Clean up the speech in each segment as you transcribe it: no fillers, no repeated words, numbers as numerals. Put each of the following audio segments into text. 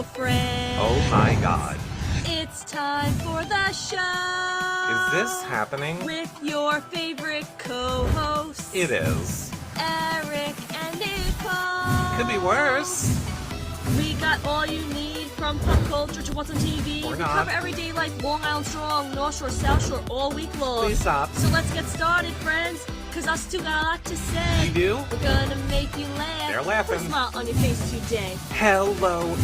Hello, friends. Oh my god. It's time for the show. Is this happening? With your favorite co-hosts. It is. Eric and Nicole. Could be worse. We got all you need from pop culture to what's on TV. Or we not. cover every day like Long Island Strong, North Shore, South Shore, all week long. Please stop. So let's get started, friends, because us two got a lot to say. You do? We're gonna make you laugh. They're laughing. Put a smile on your face today. Hello,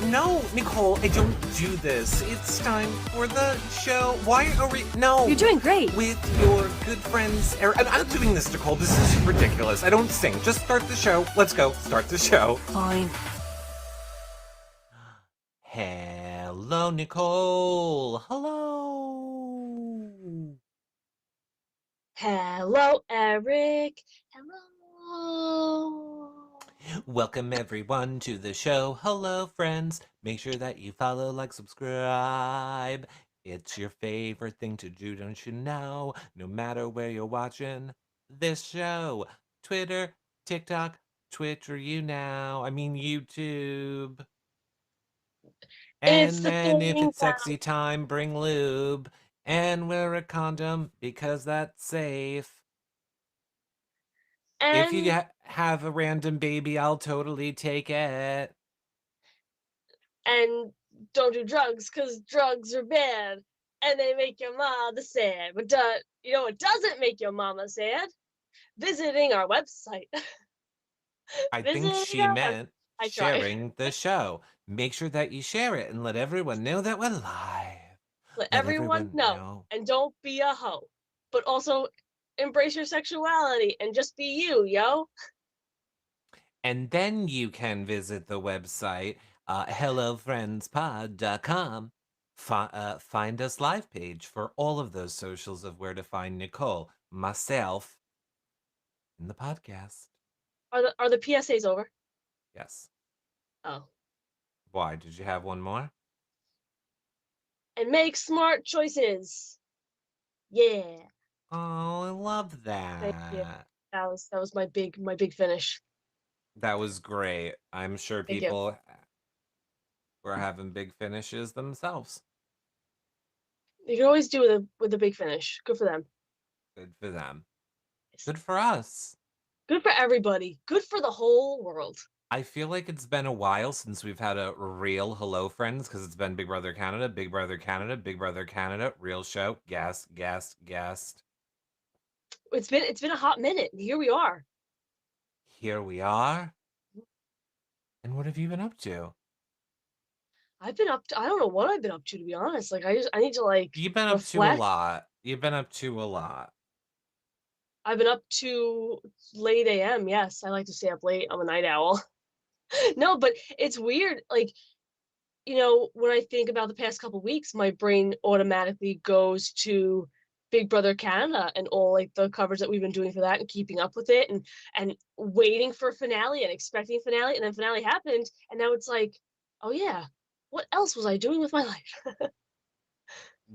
No, Nicole, I don't do this. It's time for the show. Why are we... No. You're doing great. With your good friends, Eric. I'm not doing this, Nicole. This is ridiculous. I don't sing. Just start the show. Let's go. Start the show. Fine. Hello, Nicole. Hello. Hello, Eric. Hello. Welcome, everyone, to the show. Hello, friends. Make sure that you follow, like, subscribe. It's your favorite thing to do, don't you know? No matter where you're watching this show. Twitter, TikTok, Twitch, or YouTube. And then if it's sexy time, bring lube. And wear a condom because that's safe. And if you have a random baby, I'll totally take it. And don't do drugs because drugs are bad and they make your mama sad. But you know what doesn't make your mama sad? Visiting our website. I think she meant sharing the show. Make sure that you share it and let everyone know that we're live. Let everyone know. And don't be a hoe. But also embrace your sexuality and just be you, yo. And then you can visit the website, hellofriendspod.com. Find us live page for all of those socials of where to find Nicole, myself, and the podcast. Are the PSAs over? Yes. Oh. Why? Did you have one more? And make smart choices. Yeah. Oh, I love that. Thank you. That was my big finish. That was great. I'm sure people were having big finishes themselves. You can always do with a big finish. Good for them. Good for them. Good for us. Good for everybody. Good for the whole world. I feel like it's been a while since we've had a real Hello Friends because it's been Big Brother Canada, Big Brother Canada, Big Brother Canada, real show, guest. It's been a hot minute. Here we are. And what have you been up to? I don't know what I've been up to be honest. Like I need to You've been up to a lot. I've been up to late AM. Yes, I like to stay up late. I'm a night owl. No, but it's weird. Like, you know, when I think about the past couple weeks, my brain automatically goes to Big Brother Canada and all like the coverage that we've been doing for that and keeping up with it and waiting for finale and expecting finale, and then finale happened, and now it's like, oh yeah, what else was I doing with my life?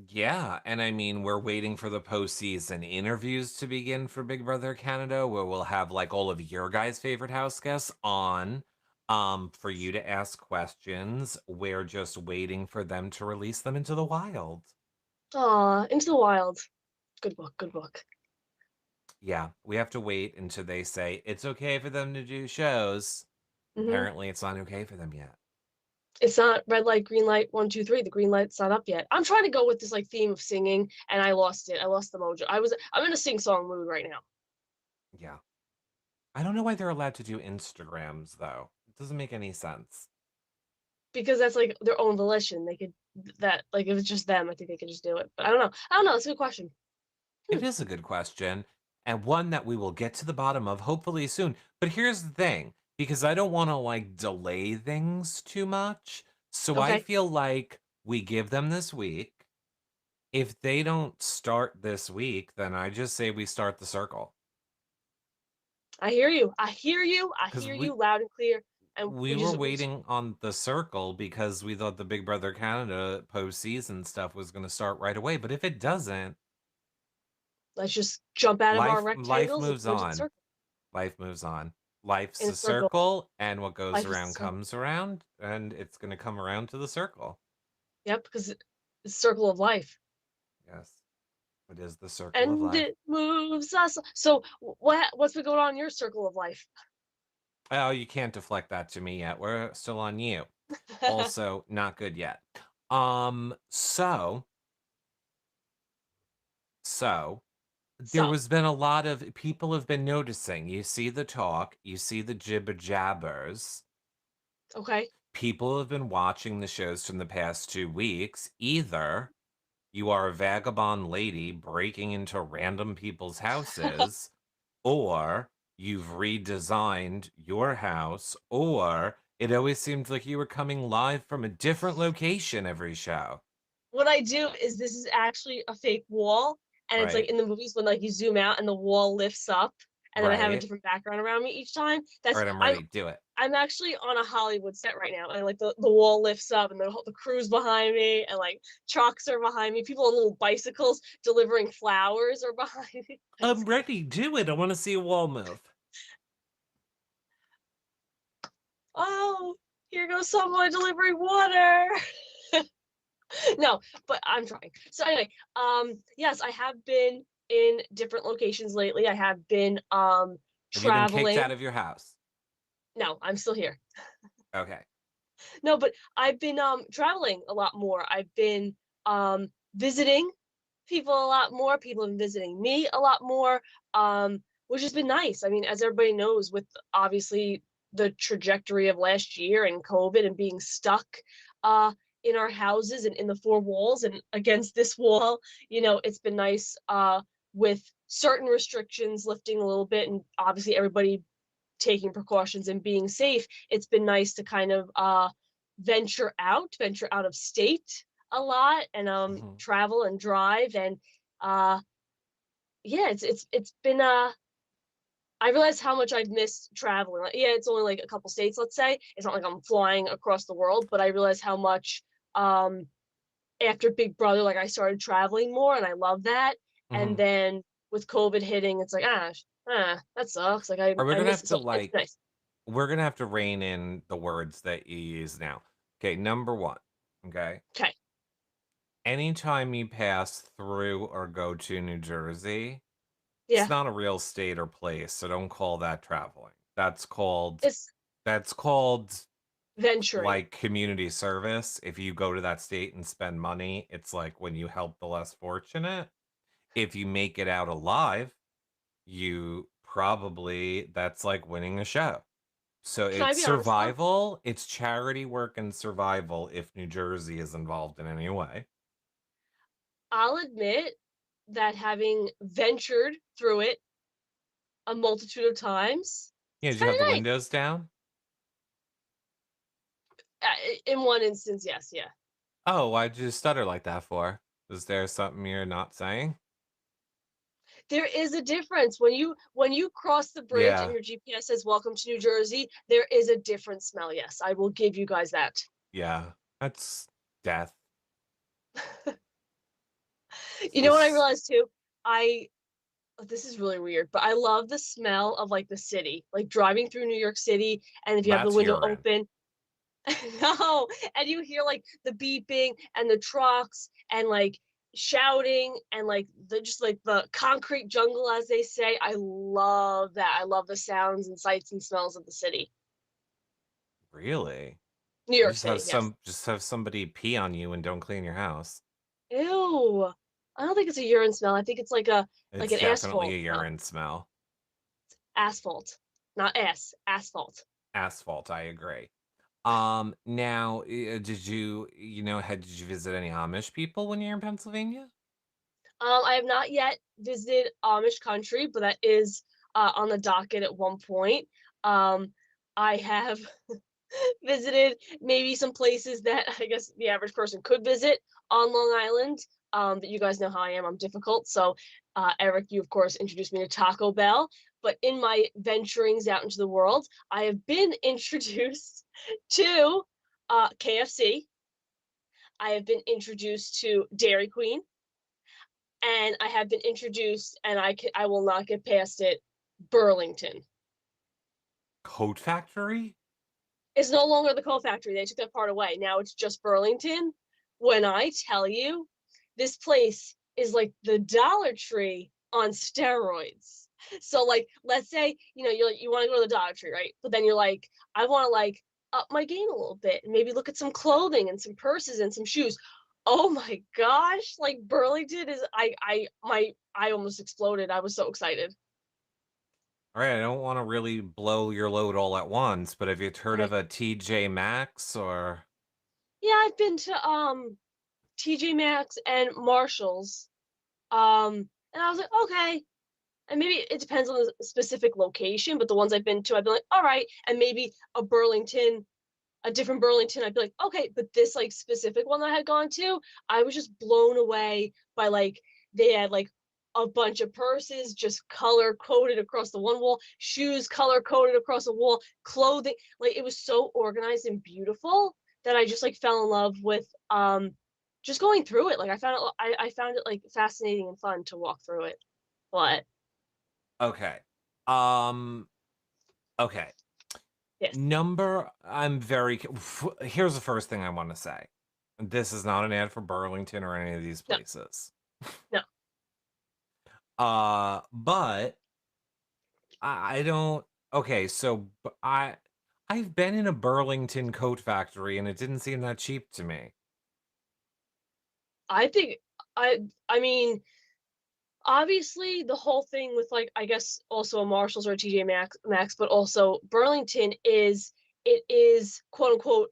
Yeah, and I mean, we're waiting for the postseason interviews to begin for Big Brother Canada, where we'll have like all of your guys' favorite house guests on, for you to ask questions. We're just waiting for them to release them into the wild. Aw, Into the Wild. Good book. Yeah, we have to wait until they say it's okay for them to do shows. Mm-hmm. Apparently, it's not okay for them yet. It's not red light, green light, 1, 2, 3. The green light's not up yet. I'm trying to go with this like theme of singing, and I lost it. I lost the mojo. I'm in a sing-song mood right now. Yeah. I don't know why they're allowed to do Instagrams, though. It doesn't make any sense. Because that's like their own volition. They could if it's just them, I think they could just do it. But I don't know. It's a good question. It is a good question, and one that we will get to the bottom of hopefully soon. But here's the thing, because I don't want to like delay things too much. So I feel like we give them this week. If they don't start this week, then I just say we start the circle. I hear you loud and clear. And we were waiting on the circle because we thought the Big Brother Canada postseason stuff was going to start right away. But if it doesn't, let's just jump out of our rectangles. Life moves on. Life's in a a circle. circle, and what goes Life is a around circle. comes around, and it's gonna come around to the circle. Yep, because it's the circle of life. Yes, it is the circle of And life. it moves us. So what's been going on in your circle of life? Oh, you can't deflect that to me yet. We're still on you. Also, not good yet. Um, so, so there So, was been a lot of people have been noticing. You see the talk, you see the jibber jabbers. okay. People have been watching the shows from the past 2 weeks. Either you are a vagabond lady breaking into random people's houses, or you've redesigned your house, or it always seemed like you were coming live from a different location every show, What I do is this is actually a fake wall, and it's like right? in the movies when like you zoom out and the wall lifts up, and then I have a Right. different background around me each time. All That's right, I'm ready. Do it. I'm actually on a Hollywood set right now, and like the wall lifts up, and the crew's behind me, and like trucks are behind me. People on little bicycles delivering flowers are behind me. I'm ready. Do it. I want to see a wall move. Oh, here goes someone delivering water. No, but I'm trying. So anyway, yes, I have been in different locations lately. I have been Have you been kicked traveling. out of your house? No, I'm still here. Okay. No, but I've been traveling a lot more. I've been visiting people a lot more. People have been visiting me a lot more, which has been nice. I mean, as everybody knows, with obviously the trajectory of last year and COVID and being stuck uh, in our houses and in the four walls and against this wall, it's been nice with certain restrictions lifting a little bit and obviously everybody taking precautions and being safe. It's been nice to kind of venture out of state a lot and Mhm. travel and drive and uh yeah, it's been I realize how much I've missed traveling. Like, yeah, it's only like a couple states, let's say. It's not like I'm flying across the world, but I realize how much um after Big Brother, like I started traveling more and I love that. And Mhm. then with COVID hitting, it's like, that sucks. Like Are we I gonna miss have it. to So it's like? nice. We're gonna have to rein in the words that you use now. Okay, number one. Okay. Okay. Anytime you pass through or go to New Jersey, it's Yeah. not a real state or place, so don't call that traveling. It's That's called venturing. like community service. If you go to that state and spend money, it's like when you help the less fortunate. If you make it out alive, you probably that's like winning a show. So Can I it's be honest though? survival, it's charity work and survival if New Jersey is involved in any way. I'll admit that having ventured through it a multitude of times, Yeah, it's did you kind have the of nice. windows down? In one instance, yes, yeah. Oh, why'd you stutter like that for? Is there something you're not saying? There is a difference when you cross the bridge and Yeah, your GPS says "Welcome to New Jersey." There is a different smell. Yes, I will give you guys that. yeah. That's death. You know what I This realized too? I This is really weird, but I love the smell of like the city, like driving through New York City, and if you have the that's window urine. open, no, and you hear like the beeping and the trucks and like shouting and like the just like the concrete jungle, as they say. I love that. I love the sounds and sights and smells of the city. Really? New And York City, yes. just have somebody pee on you and don't clean your house. Ew. I don't think it's a urine smell. I think it's like It's an definitely asphalt a smell. urine smell. Asphalt, not ass. Asphalt. Asphalt, I agree. Now, did did you visit any Amish people when you're in Pennsylvania? I have not yet visited Amish country, but that is on the docket at one point. Um, I have visited maybe some places that I guess the average person could visit on Long Island. But you guys know how I am. I'm difficult. So, Eric, you of course introduced me to Taco Bell. But in my venturings out into the world, I have been introduced to KFC. I have been introduced to Dairy Queen, and I have been introduced, and I will not get past it, Burlington. Coat factory? It's no longer the coat factory, they took that part away, now it's just Burlington. When I tell you, this place is like the Dollar Tree on steroids. So, like, let's say, you're like, you wanna go to the Dollar Tree, right? But then you're like, "I wanna, like, up my game a little bit and maybe look at some clothing and some purses and some shoes." Oh my gosh, like, Burlington is I almost exploded, I was so excited. All right, I don't want to really blow your load all at once, but have you heard Okay. of a TJ Maxx or Yeah, I've been to, TJ Maxx and Marshalls. And I was like, okay. And maybe it depends on the specific location, but the ones I've been to, I'd be like, all right. And maybe a different Burlington, I'd be like, okay. But this like specific one that I had gone to, I was just blown away by like they had like a bunch of purses just color coded across the one wall, shoes color coded across the wall, clothing. Like it was so organized and beautiful that I just like fell in love with just going through it. Like I found it like fascinating and fun to walk through it. But okay. Um okay. yes, I'm very here's the first thing I want to say. This is not an ad for Burlington or any of these no, places. no. But I don't okay, so I've been in a Burlington coat factory and it didn't seem that cheap to me. I think I mean, obviously the whole thing with like I guess also a Marshalls or a TJ Maxx, but also Burlington is it is quote unquote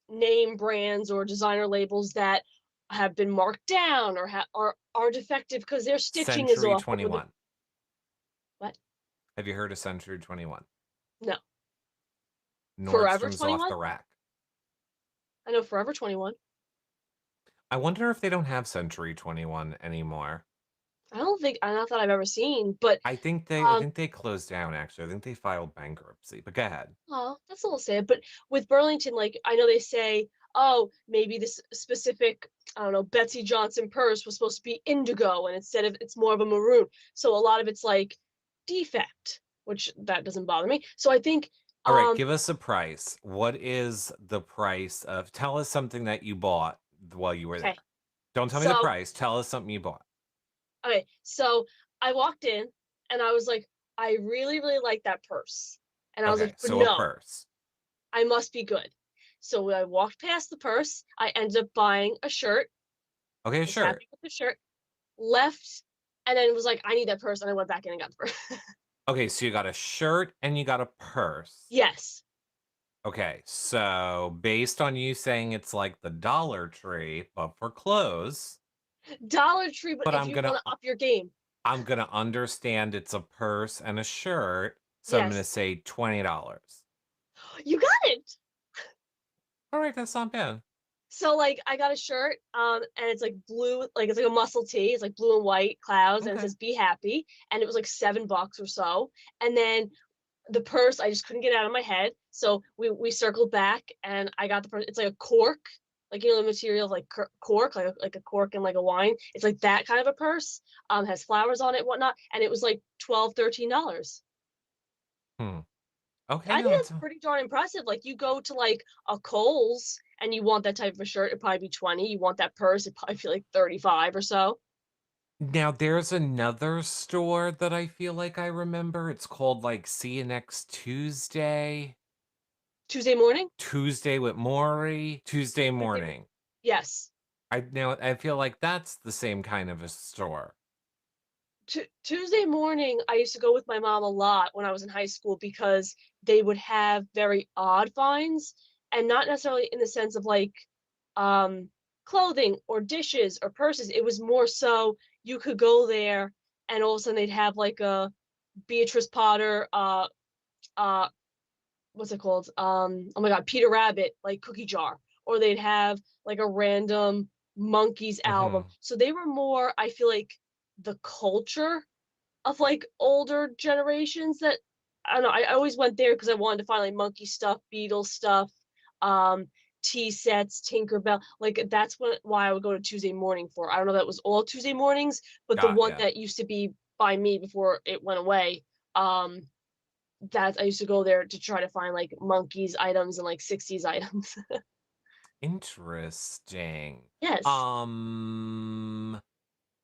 name brands or designer labels that have been marked down or are defective because their stitching is Century off or the 21. what? Have you heard of Century 21? No. Forever Nordstrom's off 21? the rack. I know Forever 21. I wonder if they don't have Century 21 anymore. I don't know that I've ever seen, but I um think they closed down actually. I think they filed bankruptcy. But go ahead. oh, that's a little sad. But with Burlington, like I know they say, oh, maybe this specific, I don't know, Betsy Johnson purse was supposed to be indigo, and instead of it's more of a maroon. So a lot of it's like defect, which that doesn't bother me. So I think, All right, um, give us a price. What is the price of tell us something that you bought while you were okay, there. Don't tell me the so price. Tell us something you bought. so I walked in and I was like, I really, really like that purse, and I was Okay, like, but so a no, purse. I must be good. So when I walked past the purse, I ended up buying a shirt. Okay, Was sure. happy with the shirt. Left, and then was like, "I need that purse," and I went back in and got the purse. Okay, so you got a shirt and you got a purse. Yes. Okay, so based on you saying it's like the Dollar Tree, but for clothes, Dollar Tree, but but if you wanna up your game. I'm gonna understand it's a purse and a shirt, so I'm gonna Yes. say $20. You got it! All right, that's not bad. So, like, I got a shirt, and it's, like, blue like, it's like a muscle tee, it's, like, blue and white clouds, and it Okay. says, "Be happy," and it was, like, $7 or so, and then the purse, I just couldn't get it out of my head, so we circled back, and I got the purse it's like a cork, like, the material of, like, cork, like a cork in, like, a wine. It's like that kind of a purse, has flowers on it, whatnot, and it was, like, 12, $13. Hmm. Okay, I no, think that's that's pretty darn impressive, like, you go to, like, a Kohl's, and you want that type of a shirt, it'd probably be 20, you want that purse, it'd probably be, like, 35 or so. now there's another store that I feel like I remember. It's called like See You Next Tuesday. Tuesday morning? Tuesday with Maury. Tuesday Tuesday mo morning. Yes. I feel like that's the same kind of a store. Tuesday morning, I used to go with my mom a lot when I was in high school because they would have very odd finds, and not necessarily in the sense of like um, clothing or dishes or purses. It was more so you could go there, and all of a sudden they'd have like a Beatrice Potter, uh, what's it called? Oh my God, Peter Rabbit, like cookie jar, or they'd have like a random Monkeys album. Mhm. So they were more, I feel like, the culture of like older generations that I don't know. I always went there because I wanted to find like monkey stuff, Beatles stuff, um, tea sets, Tinkerbell. Like that's why I would go to Tuesday morning for. I don't know if that was all Tuesday mornings, but the Got one ya. that used to be by me before it went away. Um, That I used to go there to try to find, like, monkeys items and, like, 60s items. Interesting. Yes. Um,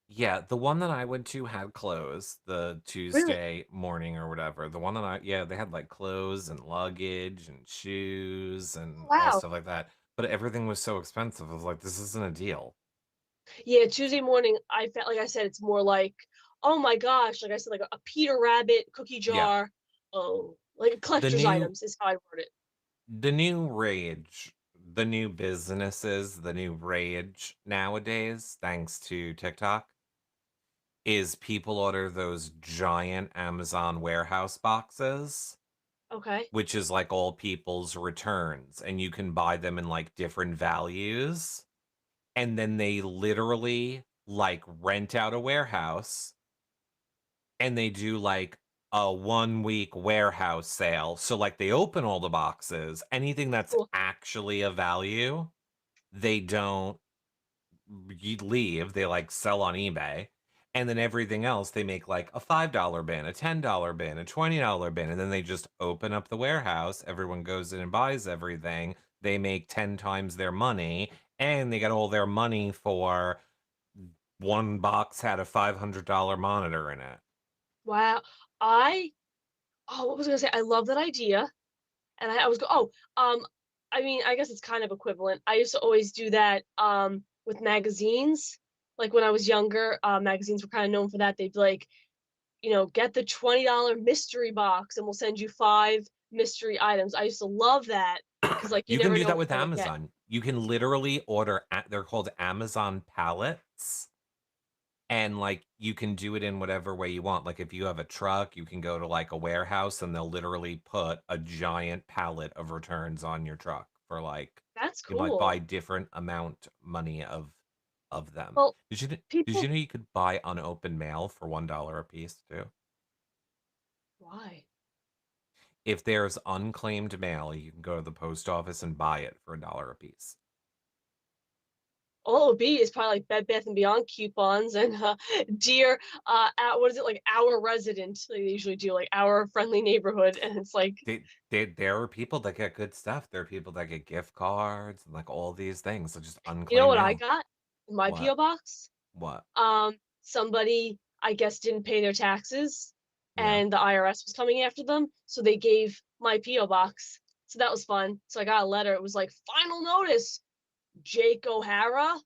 yeah, the one that I went to had clothes the Really? Tuesday morning or whatever. The one that yeah, they had like clothes and luggage and shoes Oh, and all wow. stuff like that. But everything was so expensive. I was like, this isn't a deal. Yeah, Tuesday morning, I felt like I said, it's more like, "Oh my gosh," like I said, like a Peter Rabbit cookie Yeah. jar. Oh, like The collector's new items is how I word it. the new rage, the new businesses, the new rage nowadays, thanks to TikTok, is people order those giant Amazon warehouse boxes, Okay. which is like all people's returns, and you can buy them in like different values. And then they literally like rent out a warehouse and they do like a 1 week warehouse sale. So, like, they open all the boxes, anything that's Cool. actually of value, they don't leave, they like sell on eBay. And then everything else, they make like a $5 bin, a $10 bin, a $20 bin. And then they just open up the warehouse. Everyone goes in and buys everything. They make 10 times their money. And they got all their money for one box had a $500 monitor in it. Wow. I what was I gonna say? I love that idea, and I was I mean, I guess it's kind of equivalent. I used to always do that, with magazines. Like, when I was younger, magazines were kinda known for that. They'd be like, "Get the $20 mystery box, and we'll send you 5 mystery items." I used to love that because, like, you You can never do know that what with you're gonna get. Amazon. You can literally order, they're called Amazon pallets. And, like, you can do it in whatever way you want. Like, if you have a truck, you can go to, like, a warehouse, and they'll literally put a giant pallet of returns on your truck for, like, That's you might buy cool. different amount money of them. Well, Did you people know you could buy unopened mail for $1 a piece too? why? If there's unclaimed mail, you can go to the post office and buy it for $1 a piece. All it would be is probably like Bed Bath& and Beyond coupons and, dear, what is it, like, "Our resident," like they usually do, like, "Our friendly neighborhood," and it's like, There are people that get good stuff. There are people that get gift cards and, like, all these things, so just you know unclaimed what I mail. got in my What? PO box? What? Somebody, I guess, didn't pay their taxes, Yeah. and the IRS was coming after them, so they gave my PO box. So that was fun. So I got a letter. It was like, "Final notice, Jake O'Hara.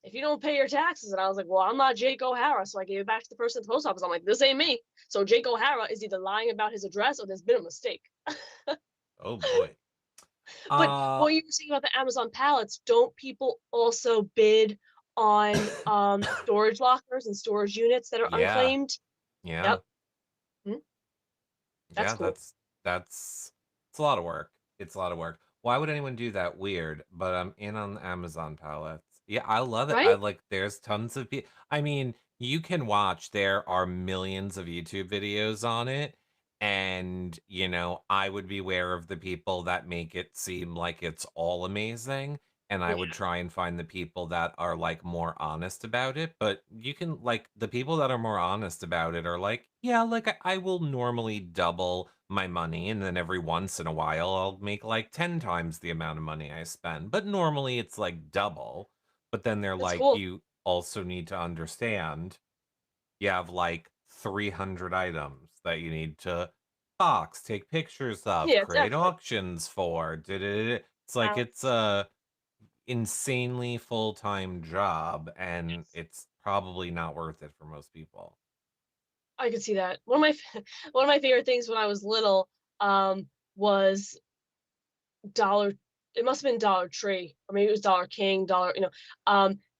If you don't pay your taxes," and I was like, "Well, I'm not Jake O'Hara," so I gave it back to the person at the post office. I'm like, "This ain't me." So Jake O'Hara is either lying about his address or there's been a mistake. Oh boy. But Uh what you were saying about the Amazon pallets, don't people also bid on storage lockers and storage units that are yeah. unclaimed? Yeah. Yep. Mhm. That's Yeah, cool, that's it's a lot of work. It's a lot of work. Why would anyone do that? Weird, but I'm in on the Amazon pallets. Yeah, I love it. I right? like there's tons of people. I mean, you can watch, there are millions of YouTube videos on it. And, I would be aware of the people that make it seem like it's all amazing. And I Yeah, would try and find the people that are like more honest about it. But you can, like, the people that are more honest about it are like, yeah, like, I will normally double my money. And then every once in a while, I'll make like 10 times the amount of money I spend. But normally it's like double. But then they're that's like, cool. you also need to understand you have like 300 items that you need to box, take pictures of, Yeah, create definitely. auctions for. It's like Wow. it's a insanely full-time job, and Yes. it's probably not worth it for most people. I could see that. One of my one of my favorite things when I was little, was Dollar it must have been Dollar Tree, or maybe it was Dollar King,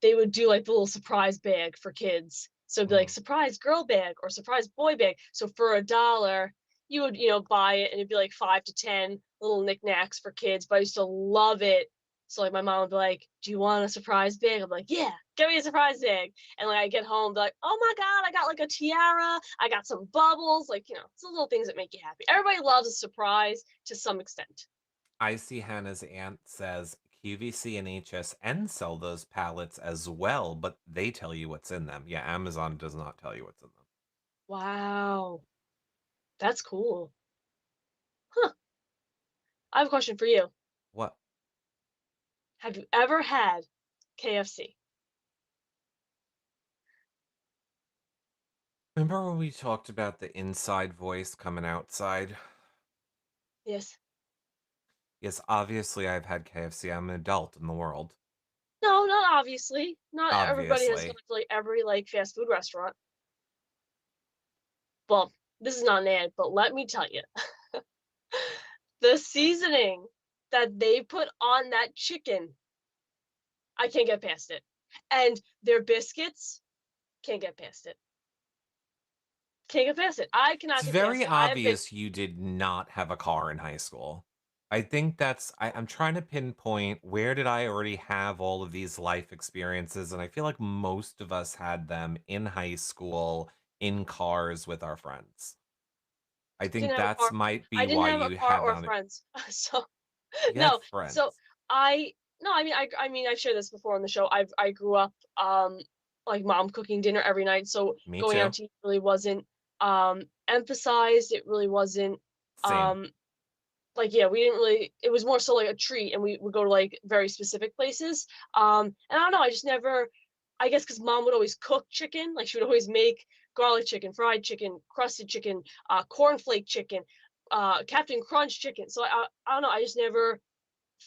they would do, like, the little surprise bag for kids. So it'd be like, Mhm. "Surprise girl bag," or "Surprise boy bag." So for $1, you would, buy it, and it'd be, like, 5 to 10 little knickknacks for kids, but I used to love it. So, like, my mom would be like, "Do you want a surprise bag?" I'm like, "Yeah, give me a surprise bag." And, like, I get home, be like, "Oh my god, I got, like, a tiara, I got some bubbles," like, it's the little things that make you happy. Everybody loves a surprise to some extent. I see Hannah's aunt says QVC and HSN sell those pallets as well, but they tell you what's in them. Yeah, Amazon does not tell you what's in them. Wow, that's cool. Huh. I have a question for you. What? Have you ever had KFC? Remember when we talked about the inside voice coming outside? Yes. Yes, obviously I've had KFC. I'm an adult in the world. No, not obviously. Not everybody has gone Obviously. to, like, every, like, fast food restaurant. Well, this is not an ad, but let me tell you, the seasoning that they put on that chicken, I can't get past it. And their biscuits, can't get past it. Can't get past it. I It's cannot get past very it. I have been obvious you did not have a car in high school. I think I'm trying to pinpoint where did I already have all of these life experiences, and I feel like most of us had them in high school in cars with our friends. I think didn't have a that's car. might be I didn't why have a you car had or on it. friends. So You had no. So friends. I no, I mean I've shared this before on the show. I grew up like mom cooking dinner every night, so Me going out too. to eat really wasn't emphasized. It really wasn't Same. um like yeah, we didn't really it was more so like a treat and we would go to like very specific places. And I don't know, I just never I guess because mom would always cook chicken, like she would always make garlic chicken, fried chicken, crusted chicken, cornflake chicken, Captain Crunch chicken. So I don't know, I just never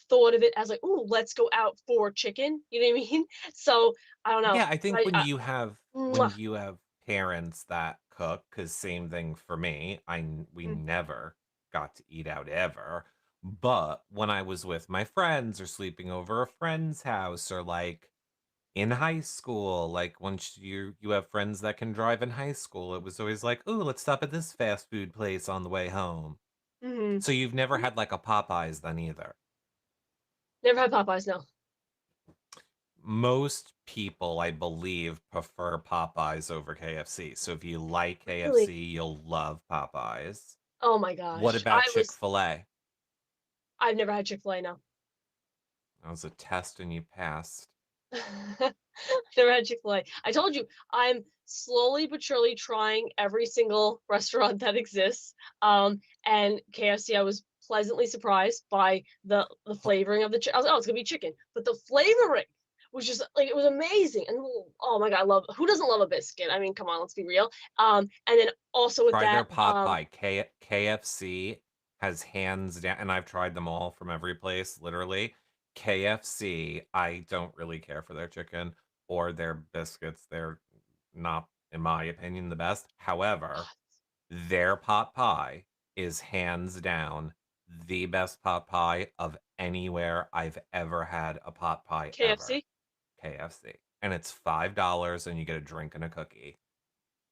thought of it as like, "Ooh, let's go out for chicken." You know what I mean? So I don't know. Yeah, I think I, when mwah. you have parents that cook, because same thing for me. We Mm, never got to eat out ever. But when I was with my friends or sleeping over a friend's house or like in high school, like once you have friends that can drive in high school, it was always like, "Ooh, let's stop at this fast food place on the way home." mhm. So you've never had like a Popeyes then either. Never had Popeyes, no. Most people, I believe, prefer Popeyes over KFC. So if you like Really? KFC, you'll love Popeyes. Oh my What gosh. about Chick-fil-A? I've never had Chick-fil-A, no. That was a test and you passed. Never had Chick-fil-A. I told you, I'm slowly but surely trying every single restaurant that exists. And KFC, I was pleasantly surprised by the Ho- flavoring of the chicken. I was like, oh, it's gonna be chicken, but the flavoring was just like it was amazing. And oh my god, I love who doesn't love a biscuit? I mean, come on, let's be real. And then also with Try their that, pot pie. KFC has hands down, and I've tried them all from every place, literally. KFC, I don't really care for their chicken or their biscuits. They're not, in my opinion, the best. However, their pot pie is hands down the best pot pie of anywhere I've ever had a pot pie ever. KFC KFC. And it's $5 and you get a drink and a cookie.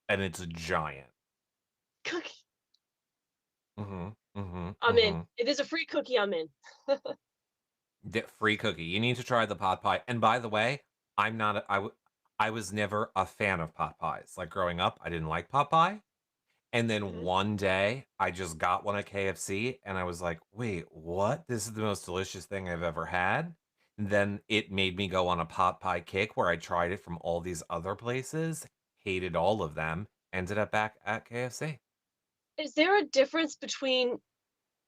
And it's giant. cookie, Mhm. Mhm. I'm in. Mhm. If there's a free cookie, I'm in. Free cookie. You need to try the pot pie. And by the way, I'm not I was never a fan of pot pies. Like growing up, I didn't like pot pie. And then Mhm. one day, I just got one at KFC, and I was like, "Wait, what? This is the most delicious thing I've ever had." And then it made me go on a pot pie kick where I tried it from all these other places, hated all of them, ended up back at KFC. Is there a difference between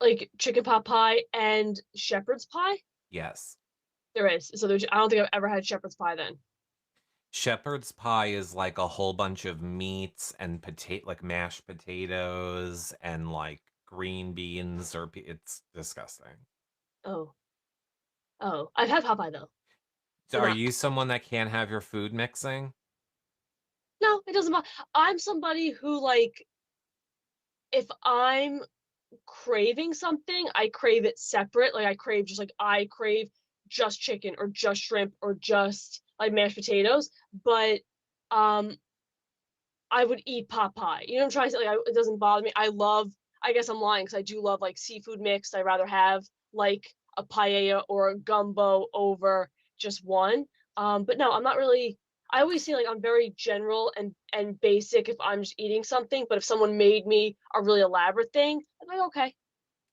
like chicken pot pie and shepherd's pie? Yes. There is. So there's I don't think I've ever had shepherd's pie then. Shepherd's pie is like a whole bunch of meats and potato like mashed potatoes and like green beans it's disgusting. Oh. Oh. I've had Popeye though, So but are not you someone that can't have your food mixing? no, it doesn't matter. I'm somebody who like if I'm craving something, I crave it separate. Like I crave just chicken or just shrimp or just like mashed potatoes. But um I would eat pot pie. You know what I'm trying to say? Like it doesn't bother me. I guess I'm lying because I do love like seafood mixed. I'd rather have like a paella or a gumbo over just one. But no, I'm not really I always say like I'm very general and basic if I'm just eating something, but if someone made me a really elaborate thing, I'm like, okay.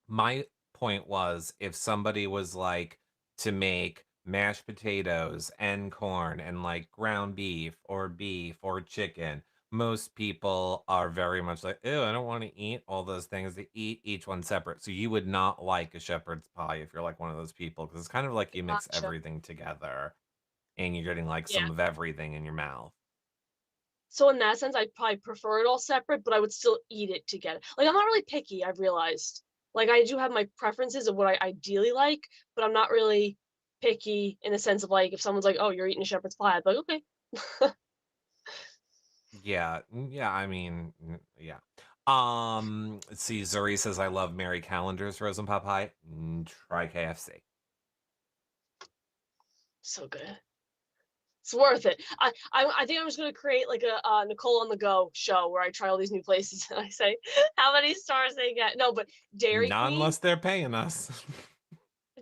My point was if somebody was like to make mashed potatoes and corn and like ground beef or chicken, most people are very much like, ew, I don't want to eat all those things. They eat each one separate. So you would not like a shepherd's pie if you're like one of those people, because it's kind of like you mix Gotcha. everything together and you're getting like Yeah. some of everything in your mouth. So in that sense, I'd probably prefer it all separate, but I would still eat it together. Like, I'm not really picky, I've realized. Like, I do have my preferences of what I ideally like, but I'm not really picky in the sense of, like, if someone's like, "Oh, you're eating a shepherd's pie," I'd be like, "Okay." Yeah, yeah, I mean, yeah. Let's see, Zuri says I love Mary Callender's frozen pot pie. Try KFC. So good. It's worth it. I think I'm just gonna create, like, a, Nicole on the Go show where I try all these new places and I say how many stars they get. No, but Dairy Not Queen unless they're paying us.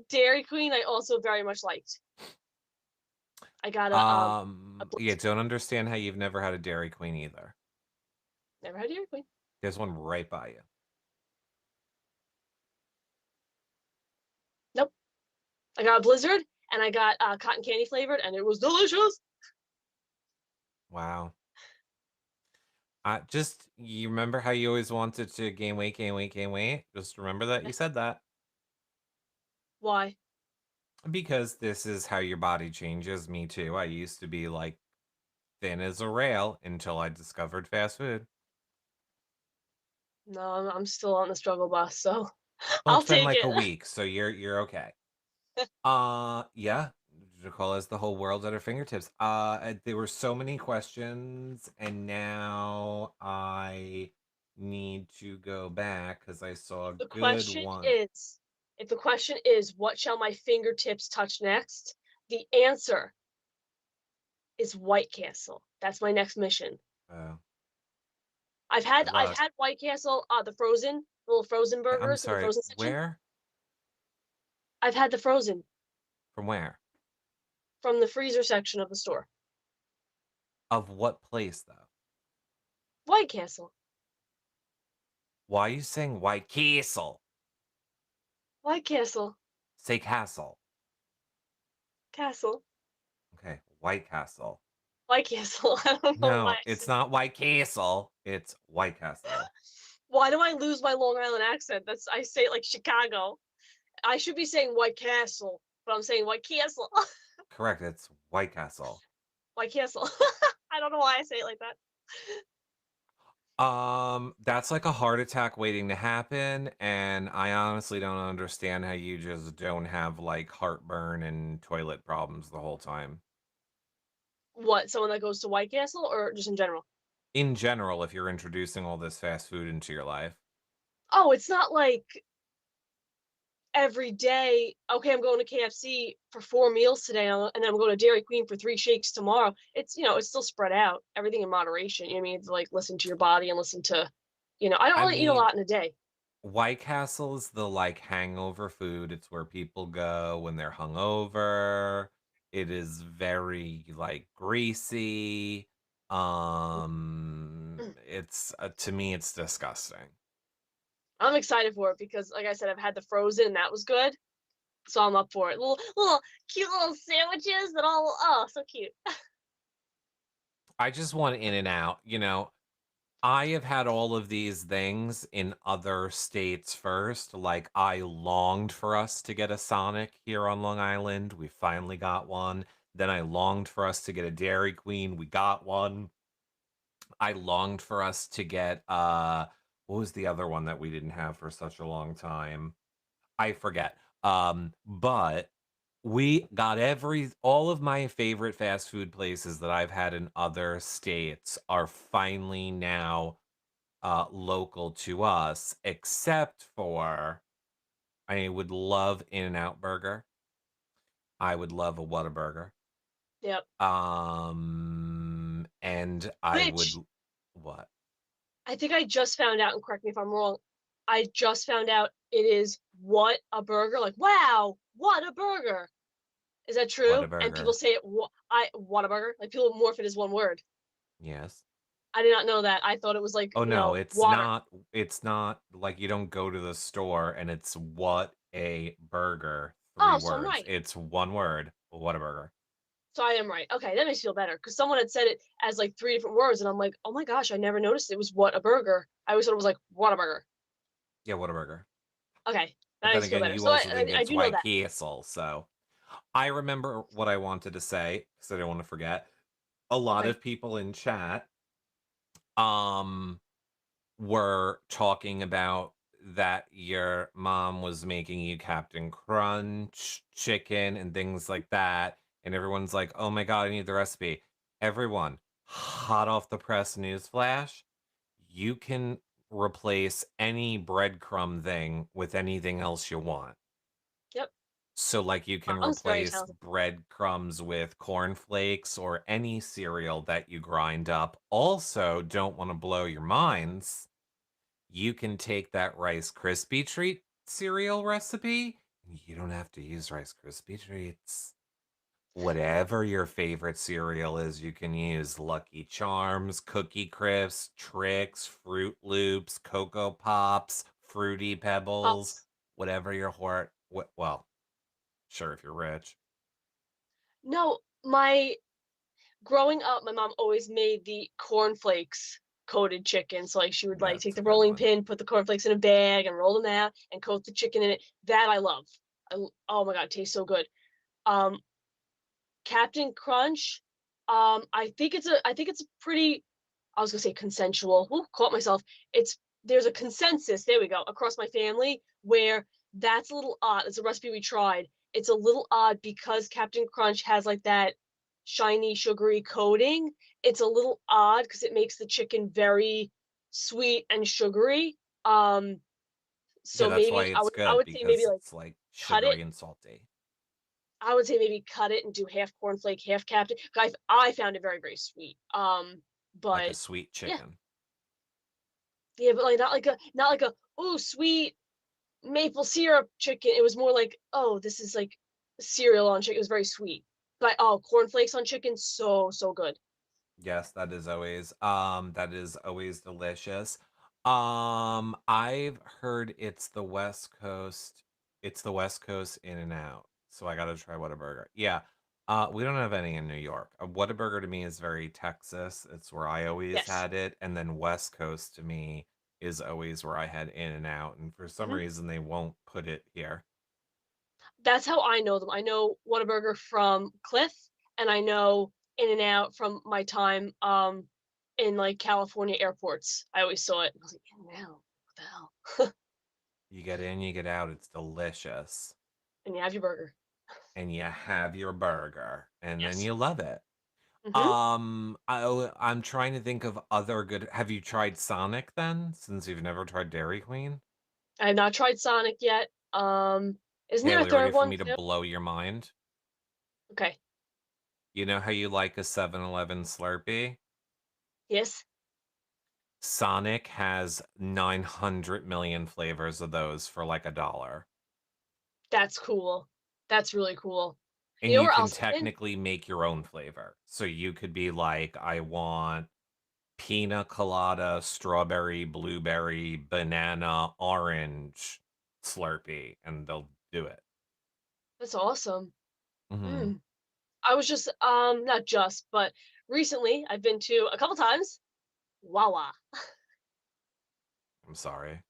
Dairy Queen, I also very much liked. I got a Yeah, blizzard. don't understand how you've never had a Dairy Queen either. Never had Dairy Queen. There's one right by you. Nope. I got a blizzard and I got cotton candy flavored, and it was delicious. Wow. Just you remember how you always wanted to gain weight, gain weight, gain weight? Just remember that Yeah. you said that. Why? Because this is how your body changes. Me too. I used to be like thin as a rail until I discovered fast food. No, I'm still on the struggle bus, so Well, I'll it's been take like a it. week, so you're okay. Yeah. Nicole has the whole world at her fingertips. There were so many questions, and now I need to go back because I saw a The good question one. is, if the question is, what shall my fingertips touch next? The answer is White Castle. That's my next mission. Oh, I've good I've luck. had White Castle, the frozen, little frozen I'm burgers in the sorry. frozen section. Where? I've had the frozen From where? from the freezer section of the store. Of what place, though? White Castle. Why are you saying White Castle? White Castle. Say castle. Castle. Okay, White Castle. White Castle. I don't know why No, I it's said. not White Castle. It's White Castle. Why do I lose my Long Island accent? That's I say it like Chicago. I should be saying White Castle, but I'm saying White Castle. Correct. It's White Castle. White Castle. I don't know why I say it like that. That's like a heart attack waiting to happen, and I honestly don't understand how you just don't have like heartburn and toilet problems the whole time. What? Someone that goes to White Castle, or just in general? In general, if you're introducing all this fast food into your life. Oh, it's not like every day. Okay, I'm going to KFC for 4 meals today, and then I'm going to Dairy Queen for 3 shakes tomorrow. It's still spread out. Everything in moderation. You know what I mean? To, like, listen to your body and listen to, I don't I really eat a mean, lot in a day. White Castle is the like hangover food. It's where people go when they're hungover. It is very like greasy. It's to me, it's disgusting. I'm excited for it because, like I said, I've had the frozen and that was good, so I'm up for it. Little cute little sandwiches that all so cute. I just want In and Out. I have had all of these things in other states first. Like, I longed for us to get a Sonic here on Long Island. We finally got one. Then I longed for us to get a Dairy Queen. We got one. I longed for us to get what was the other one that we didn't have for such a long time? I forget. But we got all of my favorite fast food places that I've had in other states are finally now local to us, except for I would love In-N-Out Burger. I would love a Whataburger. Yep. And I would Which what? I think I just found out, and correct me if I'm wrong. I just found out it is what a burger. Like, wow, what a burger. Is that true? And people Whataburger. say it. I what a burger. Like people morph it as one word. Yes. I did not know that. I thought it was like Oh no, water. it's not like you don't go to the store and it's what a burger, three Oh, so I'm words. right. It's one word, Whataburger. So I am right. Okay, that makes me feel better because someone had said it as like 3 different words, and I'm like, "Oh my gosh, I never noticed it was what a burger." I always thought it was like Whataburger. Yeah, Whataburger. Okay, that But then makes me feel again, better. you So also think I it's do know White that. Castle, so I remember what I wanted to say because I don't want to forget. A lot Okay. of people in chat um were talking about that your mom was making you Captain Crunch chicken and things like that. And everyone's like, oh my God, I need the recipe. Everyone, hot off the press newsflash, you can replace any breadcrumb thing with anything else you want. Yep. So, like, you can Mom's very replace talented. breadcrumbs with cornflakes or any cereal that you grind up. Also, don't want to blow your minds, you can take that Rice Krispie treat cereal recipe. You don't have to use Rice Krispie treats. Whatever your favorite cereal is, you can use Lucky Charms, Cookie Crisps, Trix, Fruit Loops, Cocoa Pops, Fruity Pebbles, Pops. whatever your heart. Well, sure, if you're rich. No, my growing up, my mom always made the cornflakes coated chicken. So like she would like take That's a the good rolling one. pin, put the cornflakes in a bag, and roll them out, and coat the chicken in it. That I love. Oh my god, it tastes so good. Um, Captain Crunch. I think it's a pretty. I was gonna say consensual. Ooh, caught myself. It's there's a consensus. There we go across my family where that's a little odd. It's a recipe we tried. It's a little odd because Captain Crunch has like that shiny, sugary coating. It's a little odd because it makes the chicken very sweet and sugary. Yeah, So that's why maybe it's I good would say maybe because like it's like cut it. sugary and salty, I would say maybe cut it and do half cornflake, half Captain. I found it very sweet. like a But sweet yeah, chicken. yeah, but like not like a oh sweet maple syrup chicken. It was more like oh this is like cereal on chicken. It was very sweet. But oh cornflakes on chicken, so good. Yes, that is always delicious. I've heard it's the West Coast In and Out. So I gotta try Whataburger. Yeah. We don't have any in New York. Whataburger to me is very Texas. It's where I always Yes. had it. And then West Coast to me is always where I had In and Out. And for some Mhm. reason they won't put it here. That's how I know them. I know Whataburger from Cliff, and I know In and Out from my time in like California airports. I always saw it. I was like, In and Out, what the hell? You get in, you get out, it's delicious. And you have your burger. And you have your burger. And then Yes. you love it. Hmm. I'm trying to think of other good. Have you tried Sonic then? Since you've never tried Dairy Queen? I have not tried Sonic yet. Isn't there a Haley, ready third for one me to too? blow your mind? Okay. You know how you like a 7-Eleven Slurpee? Yes. Sonic has 900 million flavors of those for like $1. That's cool. That's really cool. You And know you where can else I've been? technically make your own flavor. So you could be like, I want pina colada, strawberry, blueberry, banana, orange Slurpee, and they'll do it. That's awesome. Mhm. Mm. I was just not just, but recently I've been to a couple times. Wawa. I'm sorry.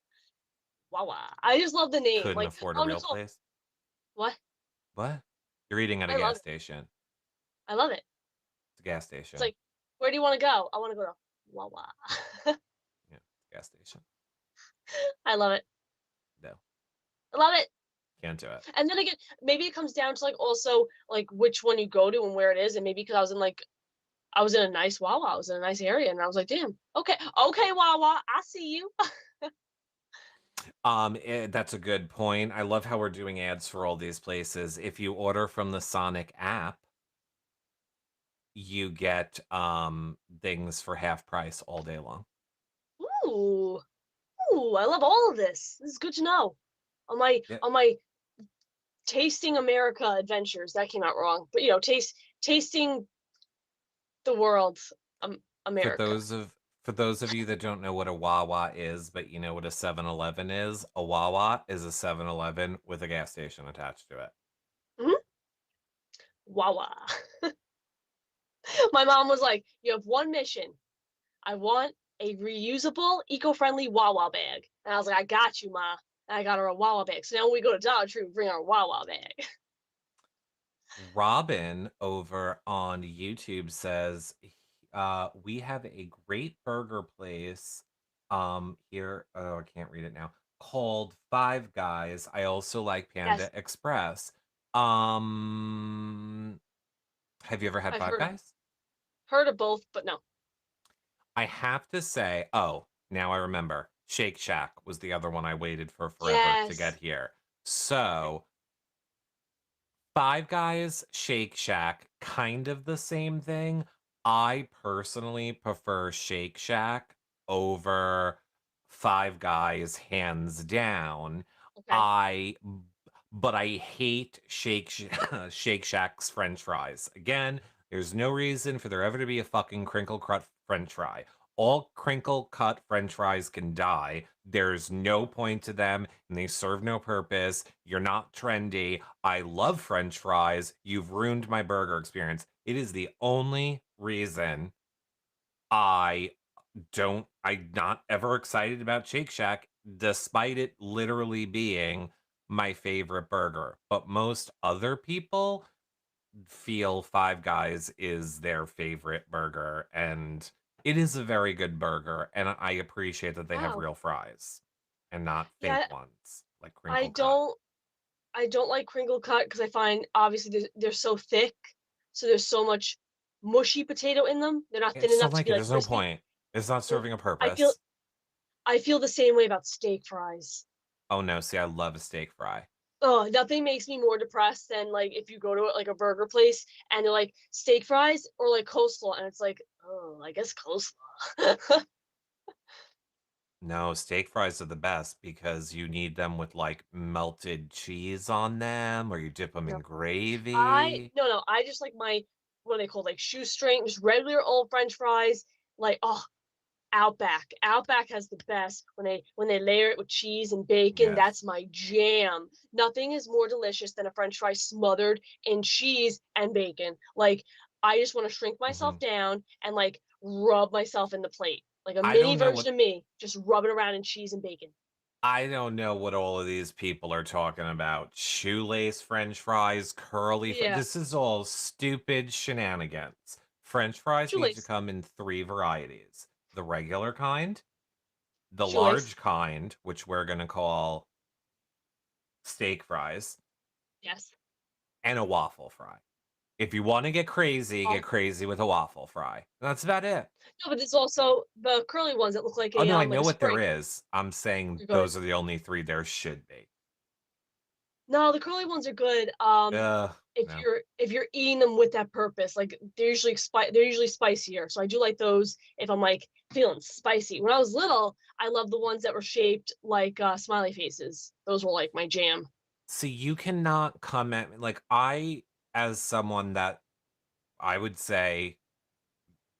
Wawa. I just love the name. Couldn't Like, afford a oh real Nicole. place? What? What? You're eating at a I love gas it. station. I love it. It's a gas It's station. like, where do you want to go? I want to go to Wawa. Yeah, it's a gas station. I love it. No, I love it. can't do it. And then again, maybe it comes down to like also like which one you go to and where it is, and maybe because I was in a nice Wawa, I was in a nice area, and I was like, damn, okay, okay, Wawa, I see you. That's a good point. I love how we're doing ads for all these places. If you order from the Sonic app, you get things for half price all day long. Ooh, ooh, I love all of this. This is good to know. Yeah. On my tasting America adventures, that came out wrong, but you know, tasting the world, For America. those of for those of you that don't know what a Wawa is, but you know what a 7-Eleven is, a Wawa is a 7-Eleven with a gas station attached to it. Mhm. Wawa. My mom was like, "You have one mission. I want a reusable, eco-friendly Wawa bag." And I was like, "I got you, ma." And I got her a Wawa bag. So now when we go to Dollar Tree, we bring our Wawa bag. Robin over on YouTube says, we have a great burger place here. Oh, I can't read it now. Called Five Guys. I also like Yes, Panda Express. Um, have you ever had I've Five Guys? heard of both, but no. I have to say, oh, now I remember. Shake Shack was the other one I waited for forever to get Yes. here. Okay. So, Five Guys, Shake Shack, kind of the same thing. I personally prefer Shake Shack over Five Guys hands down. Okay. I but I hate Shake Shack's french fries. Again, there's no reason for there ever to be a fucking crinkle cut french fry. All crinkle cut french fries can die. There's no point to them and they serve no purpose. You're not trendy. I love french fries. You've ruined my burger experience. It is the only reason I I'm not ever excited about Shake Shack, despite it literally being my favorite burger. But most other people feel Five Guys is their favorite burger, and it is a very good burger, and I appreciate that they have Wow. real fries and not Yeah, fake ones like I crinkle cut. don't I don't like crinkle cut because I find obviously they're so thick, so there's so much mushy potato in them. They're not I thin just don't enough to like be it. like There's no crispy. point. It's not Mm, serving a I feel purpose. I feel the same way about steak fries. Oh no, see, I love a steak fry. Oh, nothing makes me more depressed than like if you go to like a burger place and they're like steak fries or like coleslaw, and it's like, oh, I guess coleslaw. No, steak fries are the best because you need them with like melted cheese on them or you dip them No, in gravy. no, I just like my what are they called? Like shoestring, just regular old French fries. Like, oh, Outback. Outback has the best when they layer it with cheese and bacon. Yes. That's my jam. Nothing is more delicious than a French fry smothered in cheese and bacon. Like I just want to shrink Hmm. myself down and like rub myself in the plate, like a I mini don't know version what of me, just rubbing around in cheese and bacon. I don't know what all of these people are talking about. Shoelace French fries, Yeah, this is all stupid shenanigans. French fries need to shoelace, come in three varieties: the regular kind, the shoelace. large kind, which we're going to call steak fries, Yes. and a waffle fry. If you want to get Oh crazy with a waffle fry. That's about it. no, but there's also the curly ones that look Oh, no, I like know a what there spring. is. I'm saying They're good. those are the only 3 there should be. No, the curly ones are good. No. If you're eating them with that purpose, like they're usually spicier. So I do like those if I'm like feeling spicy. When I was little, I loved the ones that were shaped like smiley faces. Those were like my jam. See, you cannot come at me like, as someone that I would say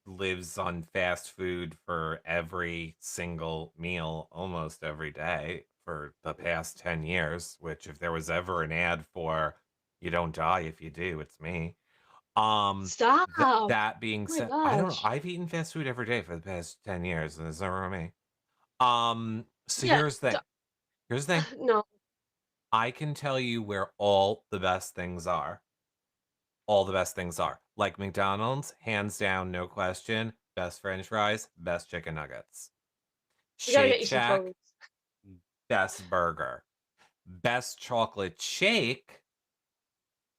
lives on fast food for every single meal almost every day for the past 10 years, which if there was ever an ad for "You don't die if you do," it's me. Stop! Oh That being my said, I don't know, gosh. I've eaten fast food every day for the past 10 years, and it's never me. So Yeah. here's the thing, No. I can tell you where all the best things are. All the best things are. Like McDonald's, hands down, no question, best french fries, best chicken nuggets. We gotta get Shake you some Shack, photos. best burger. Best chocolate shake,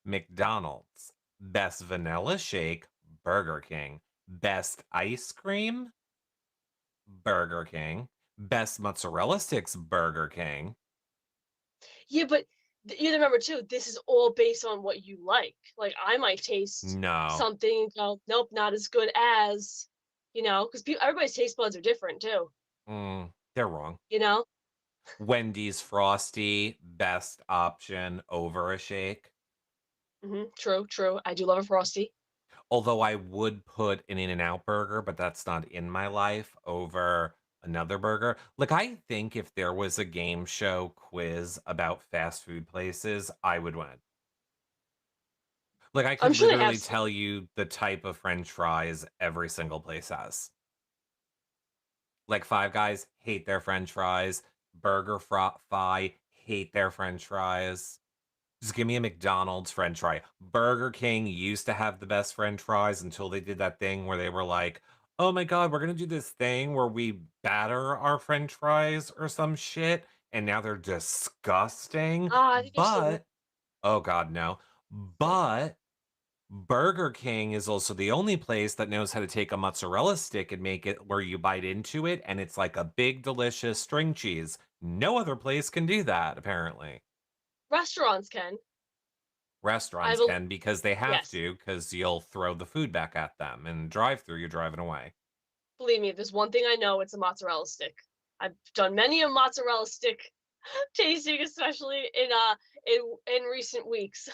McDonald's. Best vanilla shake, Burger King. Best ice cream, Burger King. Best mozzarella sticks, Burger King. Yeah, but you have to remember too, this is all based on what you like. Like I might taste No, something and go, nope, not as good as, because everybody's taste buds are different too, they're wrong. you know? Wendy's Frosty, best option over a shake. True, true. I do love a frosty. Although I would put an In-N-Out burger, but that's not in my life, over another burger. Like, I think if there was a game show quiz about fast food places, I would win. Like, I I'm could sure they have literally some. tell you the type of french fries every single place has. Like, Five Guys, hate their french fries. Burger Fi, hate their french fries. Just give me a McDonald's french fry. Burger King used to have the best french fries until they did that thing where they were like, "Oh my god, we're gonna do this thing where we batter our french fries or some shit," and now they're disgusting, Ah, I think I've seen that. but oh god, no. But Burger King is also the only place that knows how to take a mozzarella stick and make it where you bite into it, and it's like a big, delicious string cheese. No other place can do that, apparently. Restaurants can. I Restaurants will. can because they have Yes. to, because you'll throw the food back at them. And drive-through, you're driving away. Believe me, if there's one thing I know, it's a mozzarella stick. I've done many a mozzarella stick tasting, especially in recent weeks.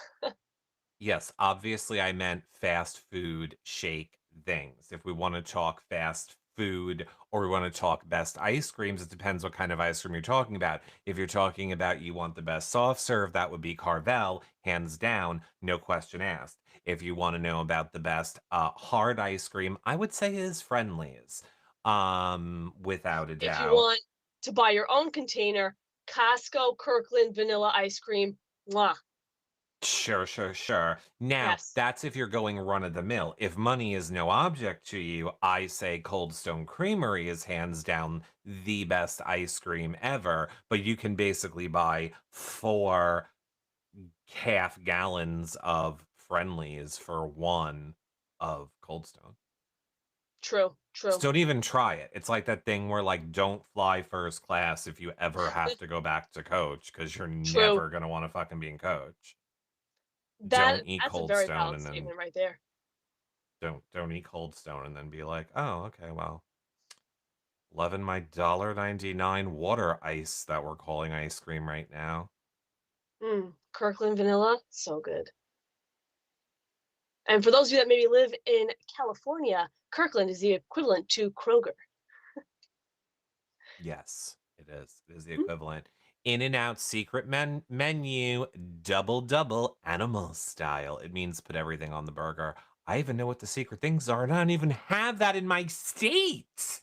Yes, obviously, I meant fast food shake things. If we wanna talk fast food or we wanna talk best ice creams, it depends what kind of ice cream you're talking about. If you're talking about you want the best soft serve, that would be Carvel, hands down, no question asked. If you wanna know about the best, hard ice cream, I would say is Friendly's, without a If you doubt. want to buy your own container, Costco Kirkland vanilla ice cream. Mwah. Sure, sure, sure. Now, Yes. that's if you're going run of the mill. If money is no object to you, I say Cold Stone Creamery is hands down the best ice cream ever, but you can basically buy 4 half gallons of Friendlies for 1 of Cold Stone. True. Just True. don't even try it. It's like that thing where, like, don't fly first class if you ever have to go back to coach because 'cause you're True. never gonna wanna fucking be in coach. Don't eat That's a Cold very Stone valid and then statement right there. don't eat Cold Stone and then be like, "Oh, okay, well, loving my $1.99 water ice that we're calling ice cream right now." Kirkland vanilla, so good. And for those of you that maybe live in California, Kirkland is the equivalent to Kroger. Yes, it is. It is the Mm, equivalent. In and Out secret menu, double double animal style. It means put everything on the burger. I even know what the secret things are, and I don't even have that in my state.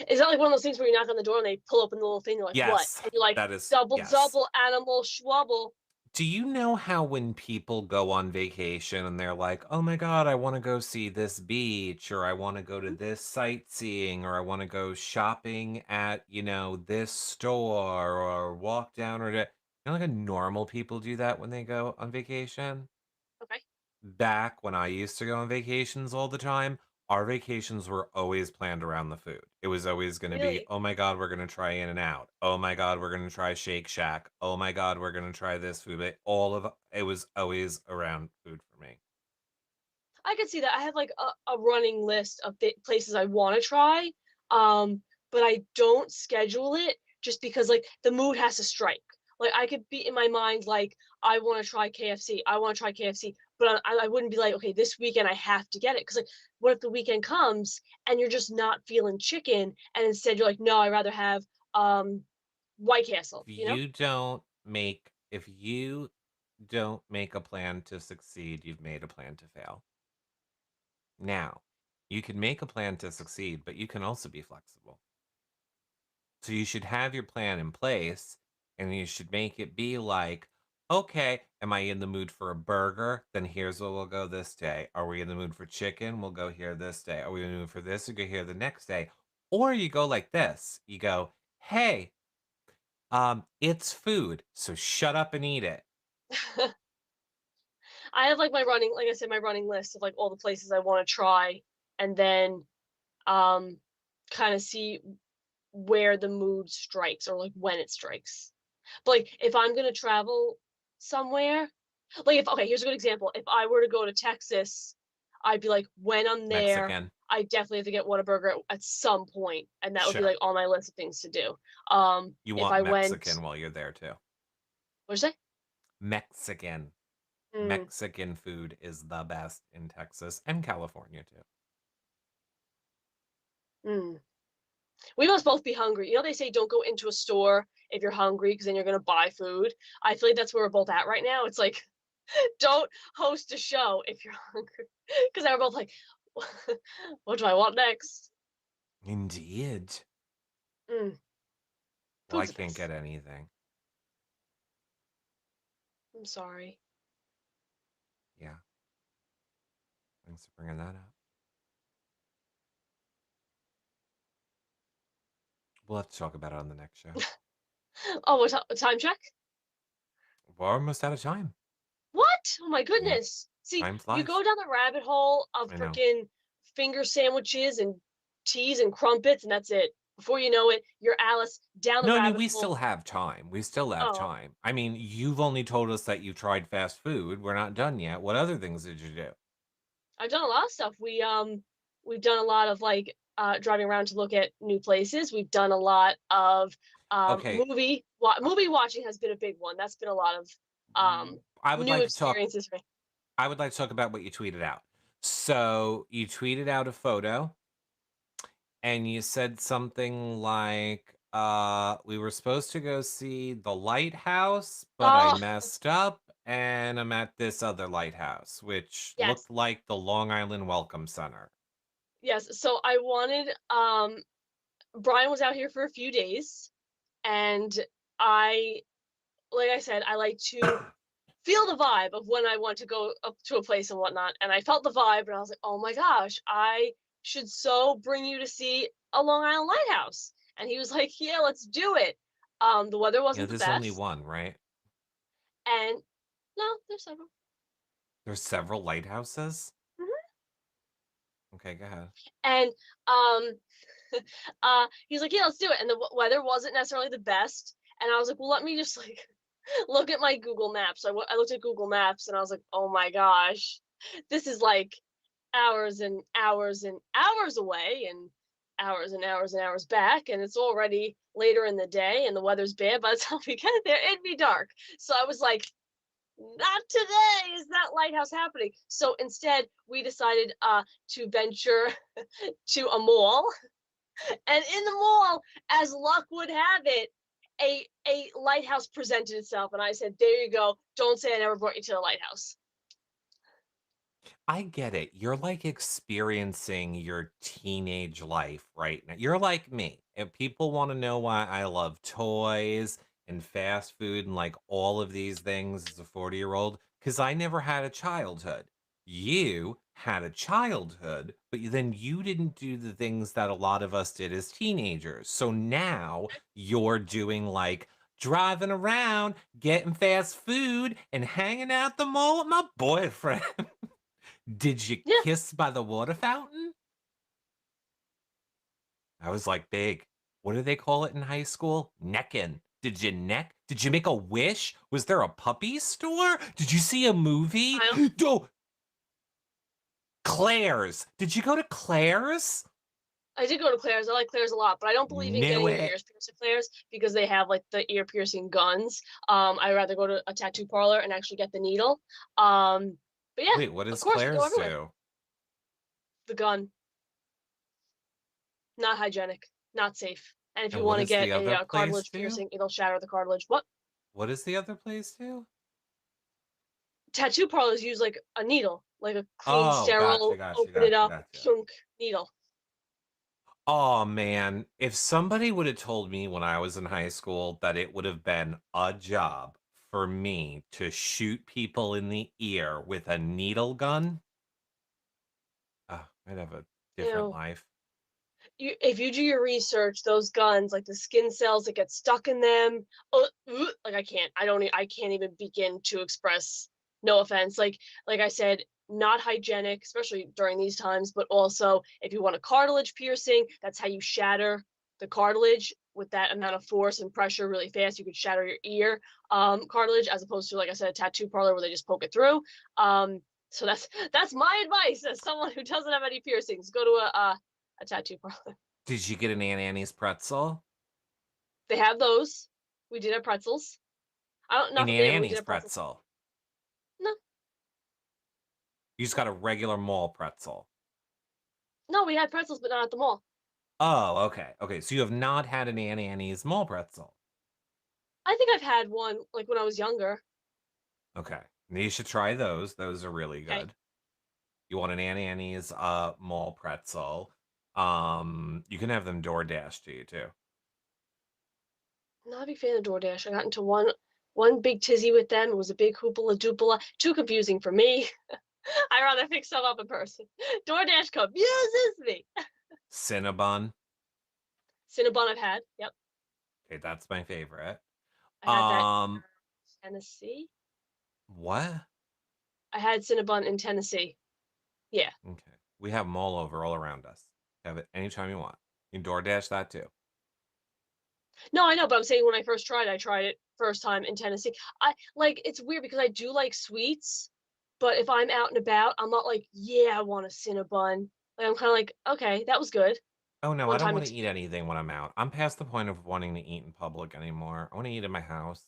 Is that like one of those things where you knock on the door and they pull open the little thing, you're like, "What?" Yes, And you're like, that is "Double, yes. double, animal schwubble." Do you know how when people go on vacation and they're like, "Oh my god, I wanna go see this beach," or "I wanna go to Mhm, this sightseeing," or "I wanna go shopping at, this store," or "walk down," or like, a normal people do that when they go on vacation? okay. Back when I used to go on vacations all the time, our vacations were always planned around the food. It was always gonna be, Really? "Oh my god, we're gonna try In and Out. Oh my god, we're gonna try Shake Shack. Oh my god, we're gonna try this food." But all of it was always around food for me. I could see that. I have like a running list of places I want to try, um, but I don't schedule it just because like the mood has to strike. Like I could be in my mind like I want to try KFC, I want to try KFC, but I wouldn't be like okay this weekend I have to get it because like what if the weekend comes and you're just not feeling chicken and instead you're like no I'd rather have White Castle, If you know? you don't make if you don't make a plan to succeed, you've made a plan to fail. Now, you can make a plan to succeed, but you can also be flexible. So you should have your plan in place and you should make it be like, okay, am I in the mood for a burger? Then here's what we'll go this day. Are we in the mood for chicken? We'll go here this day. Are we in the mood for this? We go here the next day. Or you go like this. You go, hey, it's food, so shut up and eat it. I have like my running, like I said, my running list of like all the places I want to try, and then um, kind of see where the mood strikes or like when it strikes. But like if I'm gonna travel somewhere, like if okay, here's a good example. If I were to go to Texas, I'd be like, when I'm there, Mexican. I definitely have to get Whataburger at some point, and that would be Sure. like on my list of things to do. You If want I went, Mexican while you're there too. what'd you say? Mexican. Mm, Mexican food is the best in Texas and California too. mm. We must both be hungry. You know, they say don't go into a store if you're hungry because then you're gonna buy food. I feel like that's where we're both at right now. It's like Don't host a show if you're hungry. Because they were both like, what do I want next? Indeed. Mm, Well, I food's the can't get best. anything. I'm sorry. Yeah. Thanks for bringing that up. We'll have to talk about it on the next show. Oh, what time check? We're almost out of time. What? Oh my Yeah. goodness. See, Time you flies. go down the rabbit hole of I know. freaking finger sandwiches and teas and crumpets, and that's it. Before you know it, you're Alice down the No, I mean, rabbit we hole. still have time. We still have Oh, time. I mean, you've only told us that you tried fast food. We're not done yet. What other things did you do? I've done a lot of stuff. We've done a lot of like driving around to look at new places. We've done a lot of Okay. movie watching has been a big one. That's been a lot of I would new like to talk experiences for me. I would like to talk about what you tweeted out. So, you tweeted out a photo and you said something like, we were supposed to go see the lighthouse, but I Oh, messed up and I'm at this other lighthouse, which yes. looked like the Long Island Welcome Center. Yes. So I wanted Brian was out here for a few days, and I like I said, I like to feel the vibe of when I want to go up to a place and whatnot. And I felt the vibe, and I was like, oh my gosh, I should so bring you to see a Long Island lighthouse. And he was like, yeah, let's do it. The weather You know, wasn't the there's only best, one, right? and no, there's several. There's several lighthouses. Mhm. Okay, go ahead. And he's like, yeah, let's do it. And the weather wasn't necessarily the best, and I was like, well, let me just like look at my Google Maps. I looked at Google Maps, and I was like, oh my gosh, this is like hours and hours and hours away, and hours and hours and hours back, and it's already later in the day, and the weather's bad. By the time we get there, it'd be dark. So I was like, not today is that lighthouse happening. So instead, we decided to venture to a mall, and in the mall, as luck would have it, a lighthouse presented itself, and I said, "There you go. Don't say I never brought you to the lighthouse." I get it. You're like experiencing your teenage life right now. You're like me. If people want to know why I love toys and fast food and like all of these things as a 40-year-old, because I never had a childhood. You had a childhood, but then you didn't do the things that a lot of us did as teenagers. So now you're doing like driving around, getting fast food, and hanging out the mall with my boyfriend. Did you Yeah, kiss by the water fountain? I was like, big. What do they call it in high school? Necking. Did you neck? Did you make a wish? Was there a puppy store? Did you see a movie? I Oh, Claire's. Did you go to Claire's? I did go to Claire's. I like Claire's a lot, but I don't believe in Knew getting your it. ears pierced at Claire's because they have like the ear piercing guns. I'd rather go to a tattoo parlor and actually get the needle. But yeah, Wait, what of does course we go Claire's everywhere. do? The gun, not hygienic, not safe. And if you And what want to does get the a other place cartilage do? piercing, it'll shatter the cartilage. What? What does the other place do? Tattoo parlors use like a needle, like a clean, Oh, gotcha, sterile, gotcha, open it gotcha, up, gotcha. plunk needle. Oh man, if somebody would have told me when I was in high school that it would have been a job for me to shoot people in the ear with a needle gun, I'd have a different Ew. life. If you do your research, those guns, like the skin cells that get stuck in them, like I can't. I can't even begin to express. No offense. Like I said, not hygienic, especially during these times. But also, if you want a cartilage piercing, that's how you shatter the cartilage with that amount of force and pressure really fast. You could shatter your ear cartilage, as opposed to, like I said, a tattoo parlor where they just poke it through. So that's my advice as someone who doesn't have any piercings. Go to a tattoo parlor. Did you get an Aunt Annie's pretzel? They have those. We did have pretzels. I don't An not Aunt familiar, but we did Annie's have pretzels. pretzel. No, You just got a regular mall pretzel. no, we had pretzels, but not at the mall. Oh, okay. Okay, so you have not had an Aunt Annie's mall pretzel. I think I've had one like when I was younger. Okay. You should try those. Those are really Okay. good. You want an Aunt Annie's mall pretzel. You can have them DoorDash to you too. Not a big fan of DoorDash. I got into one big tizzy with them. It was a big hoopla doopla. Too confusing for me. I'd rather pick some up in person. DoorDash confuses me. Cinnabon. Cinnabon I've had. Yep. Okay, that's my favorite. I had that Um, in Tennessee. what? I had Cinnabon in Tennessee. Yeah. Okay. We have them all around us. Have it anytime you want. You can DoorDash that too. No, I know, but I'm saying when I tried it first time in Tennessee. I like it's weird because I do like sweets, but if I'm out and about, I'm not like, yeah, I want a Cinnabon. Like I'm kind of like, okay, that was good. Oh no, I One don't time want to eat anything when I'm out. I'm past the point of wanting to eat in public anymore. I want to eat in my house.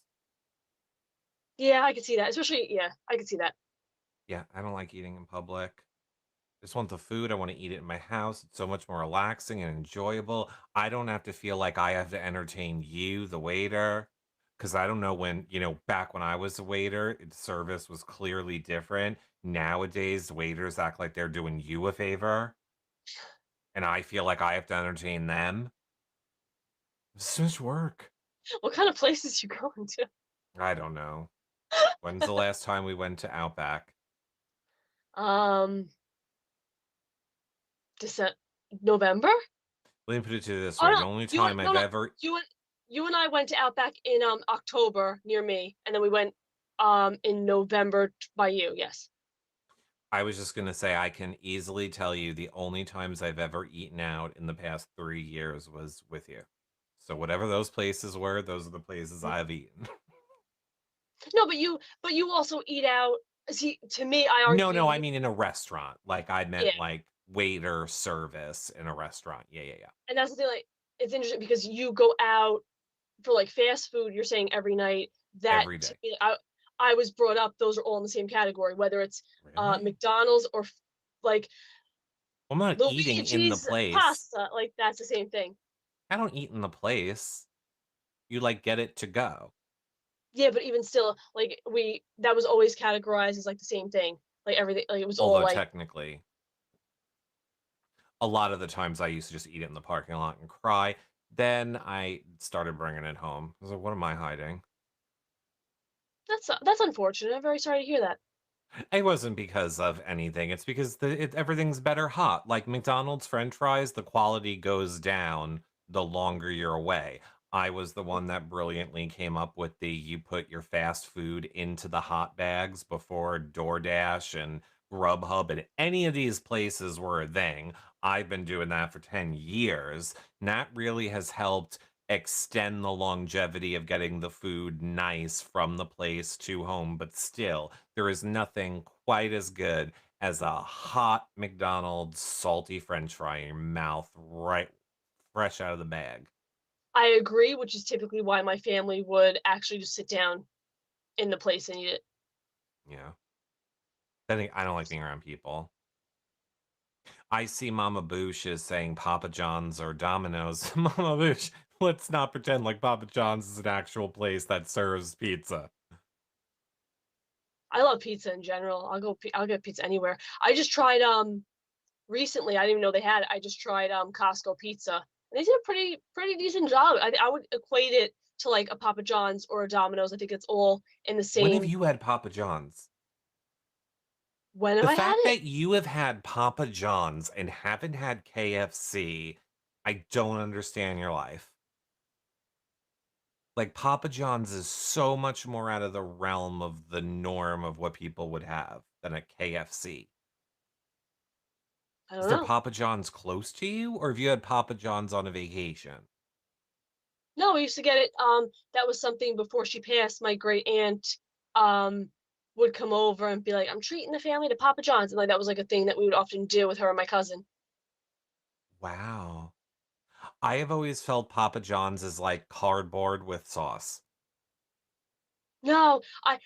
yeah, I could see that. Especially, yeah, I could see that. Yeah, I don't like eating in public. Just want the food. I want to eat it in my house. It's so much more relaxing and enjoyable. I don't have to feel like I have to entertain you, the waiter. Because I don't know when, back when I was a waiter, service was clearly different. Nowadays, waiters act like they're doing you a favor. And I feel like I have to entertain them. It's so much work. What kind of places you going to? I don't know. When's the last time we went to Outback? Um, December, November? Let me put it to you this Oh way. no, The only you and time no I've no ever you and you and I went to Outback in October near me, and then we went in November by you. Yes. I was just gonna say I can easily tell you the only times I've ever eaten out in the past 3 years was with you. So whatever those places were, those are the places Mm. I've eaten. No, but you also eat out. See, to me, I No, argue no, I you. mean in a restaurant. Like I Yeah, meant like waiter service in a restaurant. Yeah, yeah, yeah. and that's the thing. Like, it's interesting because you go out for like fast food. You're saying every night. That Every to day. me, I was brought up. Those are all in the same category. Whether it's Really? McDonald's or like I'm not eating in the Luigi's place. pasta. Like that's the same thing. I don't eat in the place. You like get it to go. Yeah, but even still, like that was always categorized as like the same thing. Like everything, like it was all Although like, technically, a lot of the times I used to just eat it in the parking lot and cry. Then I started bringing it home. I was like, what am I hiding? that's unfortunate. I'm very sorry to hear that. It wasn't because of anything. It's because everything's better hot. Like McDonald's French fries, the quality goes down the longer you're away. I was the one that brilliantly came up with the you put your fast food into the hot bags before DoorDash and Grubhub and any of these places were a thing. I've been doing that for 10 years. And that really has helped extend the longevity of getting the food nice from the place to home, but still there is nothing quite as good as a hot McDonald's salty french fry in your mouth right fresh out of the bag. I agree, which is typically why my family would actually just sit down in the place and eat it. Yeah. I don't like being around people. I see Mama Boosh is saying Papa John's or Domino's. Mama Boosh, let's not pretend like Papa John's is an actual place that serves pizza. I love pizza in general. I'll get pizza anywhere. I just tried recently. I didn't even know they had it. I just tried Costco pizza. And they did a pretty decent job. I would equate it to like a Papa John's or a Domino's. I think it's all in the When have same. you had Papa John's? When have The I had fact it? that you have had Papa John's and haven't had KFC, I don't understand your life. Like, Papa John's is so much more out of the realm of the norm of what people would have than a KFC. I Is don't there know. Papa John's close to you, or have you had Papa John's on a vacation? No, we used to get it. That was something before she passed. My great aunt um would come over and be like, "I'm treating the family to Papa John's," and like that was like a thing that we would often do with her and my cousin. Wow. I have always felt Papa John's is like cardboard with sauce. No, I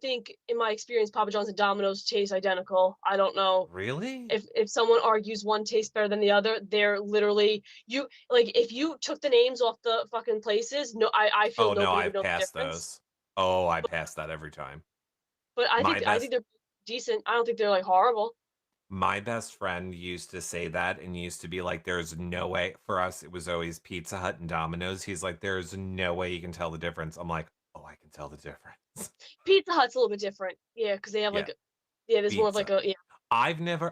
think in my experience, Papa John's and Domino's taste identical. I don't know Really? if someone argues one tastes better than the other. They're literally you like if you took the names off the fucking places. No, I feel Oh, no, nobody would I've know the passed difference. those. Oh, I pass that every time. But My I think best they're decent. I don't think they're, like, horrible. my best friend used to say that and used to be like, "There's no way." For us, it was always Pizza Hut and Domino's. He's like, "There's no way you can tell the difference." I'm like, "Oh, I can tell the difference." Pizza Hut's a little bit different. Yeah, because they have, Yeah, like, yeah, there's more of, like, pizza. a yeah.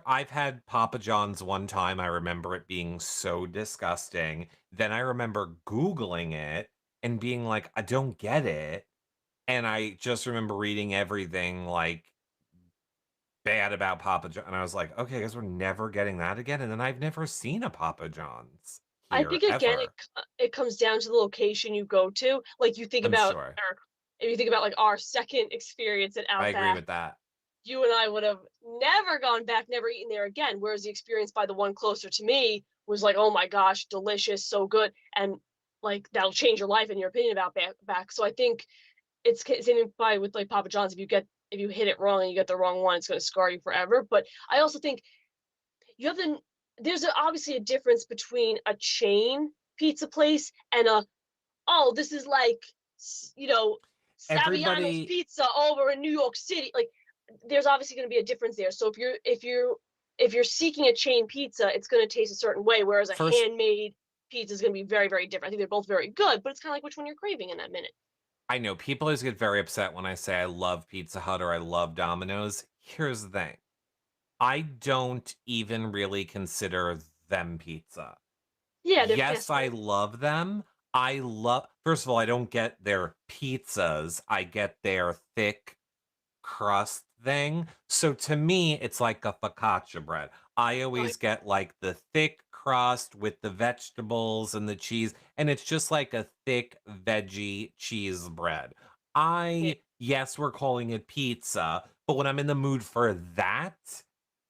I've had Papa John's one time. I remember it being so disgusting. Then I remember Googling it and being like, "I don't get it." And I just remember reading everything like bad about Papa John, and I was like, "Okay, I guess we're never getting that again." And then I've never seen a Papa John's I here think again, ever. it comes down to the location you go to. Like, you think I'm about sure. if you think about, like, our second experience at I agree Outback, with that. you and I would have never gone back, never eaten there again, whereas the experience by the one closer to me was like, "Oh my gosh, delicious, so good," and, like, that'll change your life and your opinion about back. So I think it's same probably with, like, Papa John's. If you hit it wrong and you get the wrong one, it's gonna scar you forever. But I also think you have the there's obviously a difference between a chain pizza place and a, "Oh, this is like, Saviano's Everybody Pizza over in New York City." Like, there's obviously gonna be a difference there. So if you're seeking a chain pizza, it's gonna taste a certain way, whereas a first handmade pizza is gonna be very, very different. I think they're both very good, but it's kinda like which one you're craving in that minute. I know people always get very upset when I say I love Pizza Hut or I love Domino's. Here's the thing. I don't even really consider them pizza. Yeah, they're Yes, fast I food. love them. I love first of all, I don't get their pizzas. I get their thick crust thing. So to me, it's like a focaccia bread. I Okay. always get like the thick crust with the vegetables and the cheese, and it's just like a thick veggie cheese bread. Yeah. Yes, we're calling it pizza, but when I'm in the mood for that,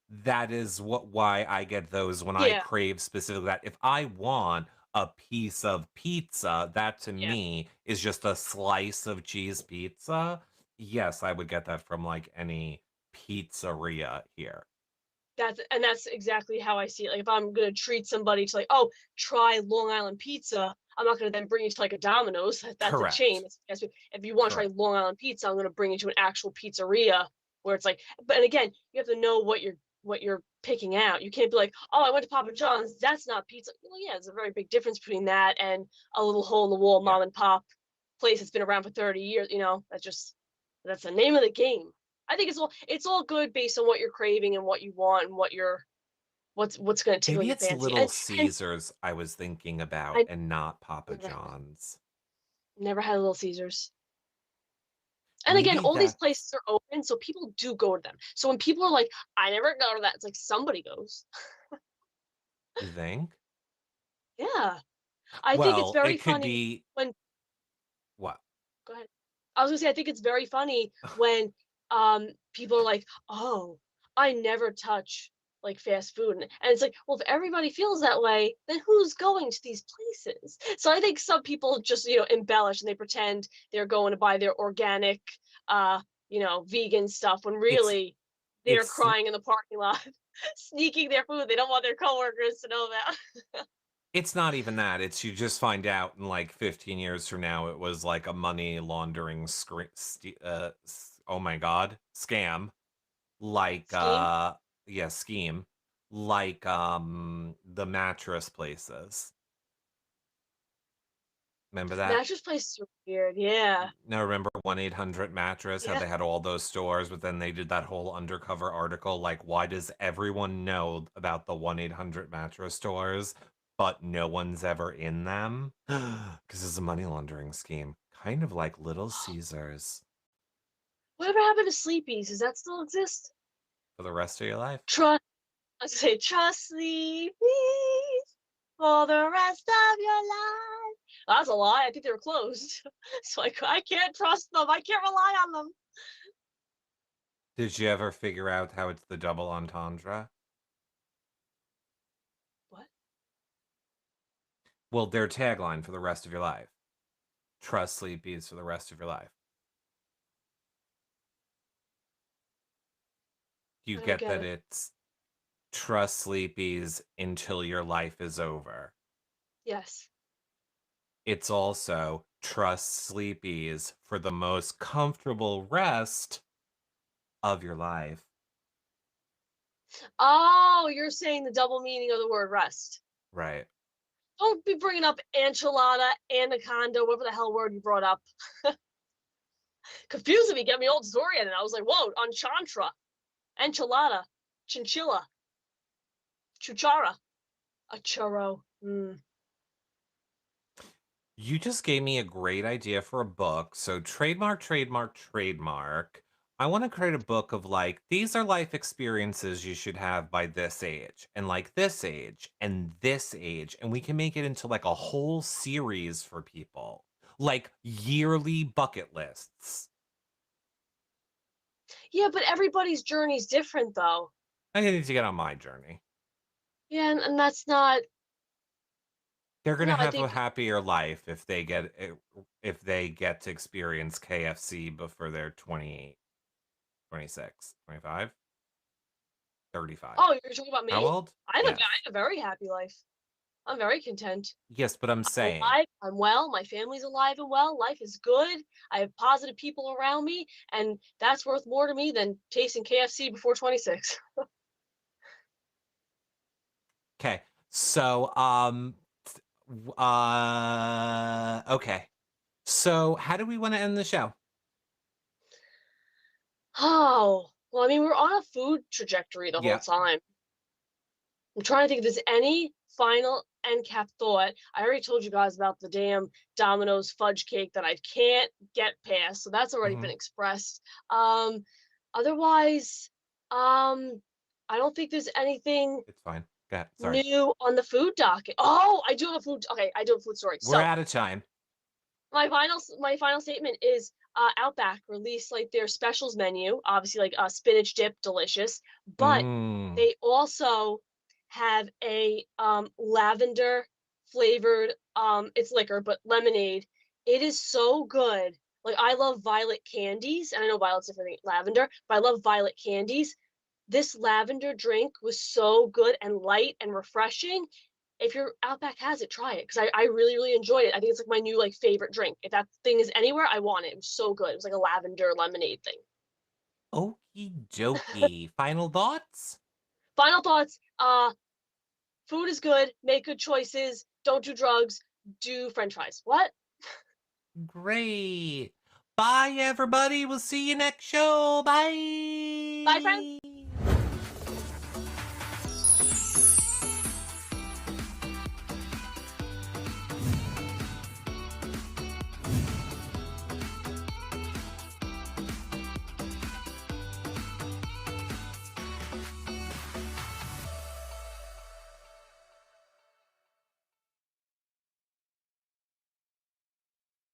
that is why I get those when I Yeah, crave specifically that. If I want a piece of pizza, that to yeah. me is just a slice of cheese pizza. Yes, I would get that from like any pizzeria here. That's exactly how I see it. Like, if I'm gonna treat somebody to, like, "Oh, try Long Island pizza," I'm not gonna then bring you to, like, a Domino's. That's a chain. Correct. If you wanna try Correct. Long Island pizza, I'm gonna bring you to an actual pizzeria where it's like, but and again, you have to know what you're picking out. You can't be like, "Oh, I went to Papa John's, that's not pizza." Well, yeah, there's a very big difference between that and a little hole in the wall Yeah. mom and pop place that's been around for 30 years, that's the name of the game. I think it's all good based on what you're craving and what you want and what's gonna tickle Maybe your it's fancy. Little And Caesars I was thinking about I and not Papa never John's. never had Little Caesars. And again, Maybe all these that's places are open, so people do go to them. So when people are like, "I never go to that," it's like somebody goes. you think? Yeah. I think it's Well, very it could funny be when what? go ahead. I was gonna say, I think it's very funny when people are like, "Oh, I never touch like fast food," and it's like, well, if everybody feels that way, then who's going to these places? So I think some people just embellish and they pretend they're going to buy their organic, vegan stuff when It's really they're it's crying in the parking lot, sneaking their food. They don't want their coworkers to know that. It's not even that, it's you just find out in, like, 15 years from now, it was, like, a money laundering oh my god, scam, like, Scheme. yeah, scheme, like, the mattress places. Remember that? Mattress places are weird. Yeah. Now remember 1-800 Mattress, how Yeah. they had all those stores, but then they did that whole undercover article, like, why does everyone know about the 1-800 mattress stores, but no one's ever in them? Because it's a money laundering scheme, kind of like Little Caesars Whatever happened to Sleepies? Does that still exist? for the rest of your life. Trust, I say, trust Sleepies for the rest of your life. That's a lie. I think they were closed. So I can't trust them. I can't rely on them. Did you ever figure out how it's the double entendre? What? Well, their tagline for the rest of your life. Trust Sleepies for the rest of your life. You I don't get get that it. it's trust Sleepies until your life is over. Yes. It's also trust Sleepies for the most comfortable rest of your life. Oh, you're saying the double meaning of the word rest. Right. Don't be bringing up enchilada, anaconda, whatever the hell word you brought up. Confusing me, get me all disoriented. And I was like, whoa, enchantra, enchilada, chinchilla, chuchara, a churro. Mm. You just gave me a great idea for a book. So trademark, trademark, trademark. I want to create a book of like, these are life experiences you should have by this age, and like this age, and this age. And we can make it into like a whole series for people, like yearly bucket lists. Yeah, but everybody's journey's different, though. I need to get on my journey. Yeah, and that's not. They're gonna No, I have a think. happier life if they get to experience KFC before they're 28, 26, 25, 35. Oh, you're talking about How me? old? I Yes. have a very happy life. I'm very content. Yes, but I'm I'm saying, alive. I'm well. My family's alive and well. Life is good. I have positive people around me, and that's worth more to me than tasting KFC before 26. okay. So, okay. So, how do we want to end the show? Oh, well, I mean, we're on a food trajectory the whole Yeah. time. I'm trying to think if there's any final end cap thought. I already told you guys about the damn Domino's fudge cake that I can't get past, so that's already been Hmm. expressed. Um, otherwise, I don't think there's anything It's fine. Okay. Sorry. new on the food docket. Oh, I do have a food. Okay, I do have a food story. We're So out of time. my final statement is Outback released like their specials menu, obviously like spinach dip, delicious, but Mm. they also have a lavender flavored it's liquor but lemonade. It is so good. Like I love violet candies, and I know violet's different than lavender, but I love violet candies. This lavender drink was so good and light and refreshing. If your Outback has it, try it because I really, really enjoyed it. I think it's like my new like favorite drink. If that thing is anywhere, I want it. It was so good. It was like a lavender lemonade thing. Okie dokie. Final thoughts? Final thoughts. Food is good. Make good choices. Don't do drugs. Do French fries. What? Great. Bye, everybody. We'll see you next show. Bye, friends. Bye.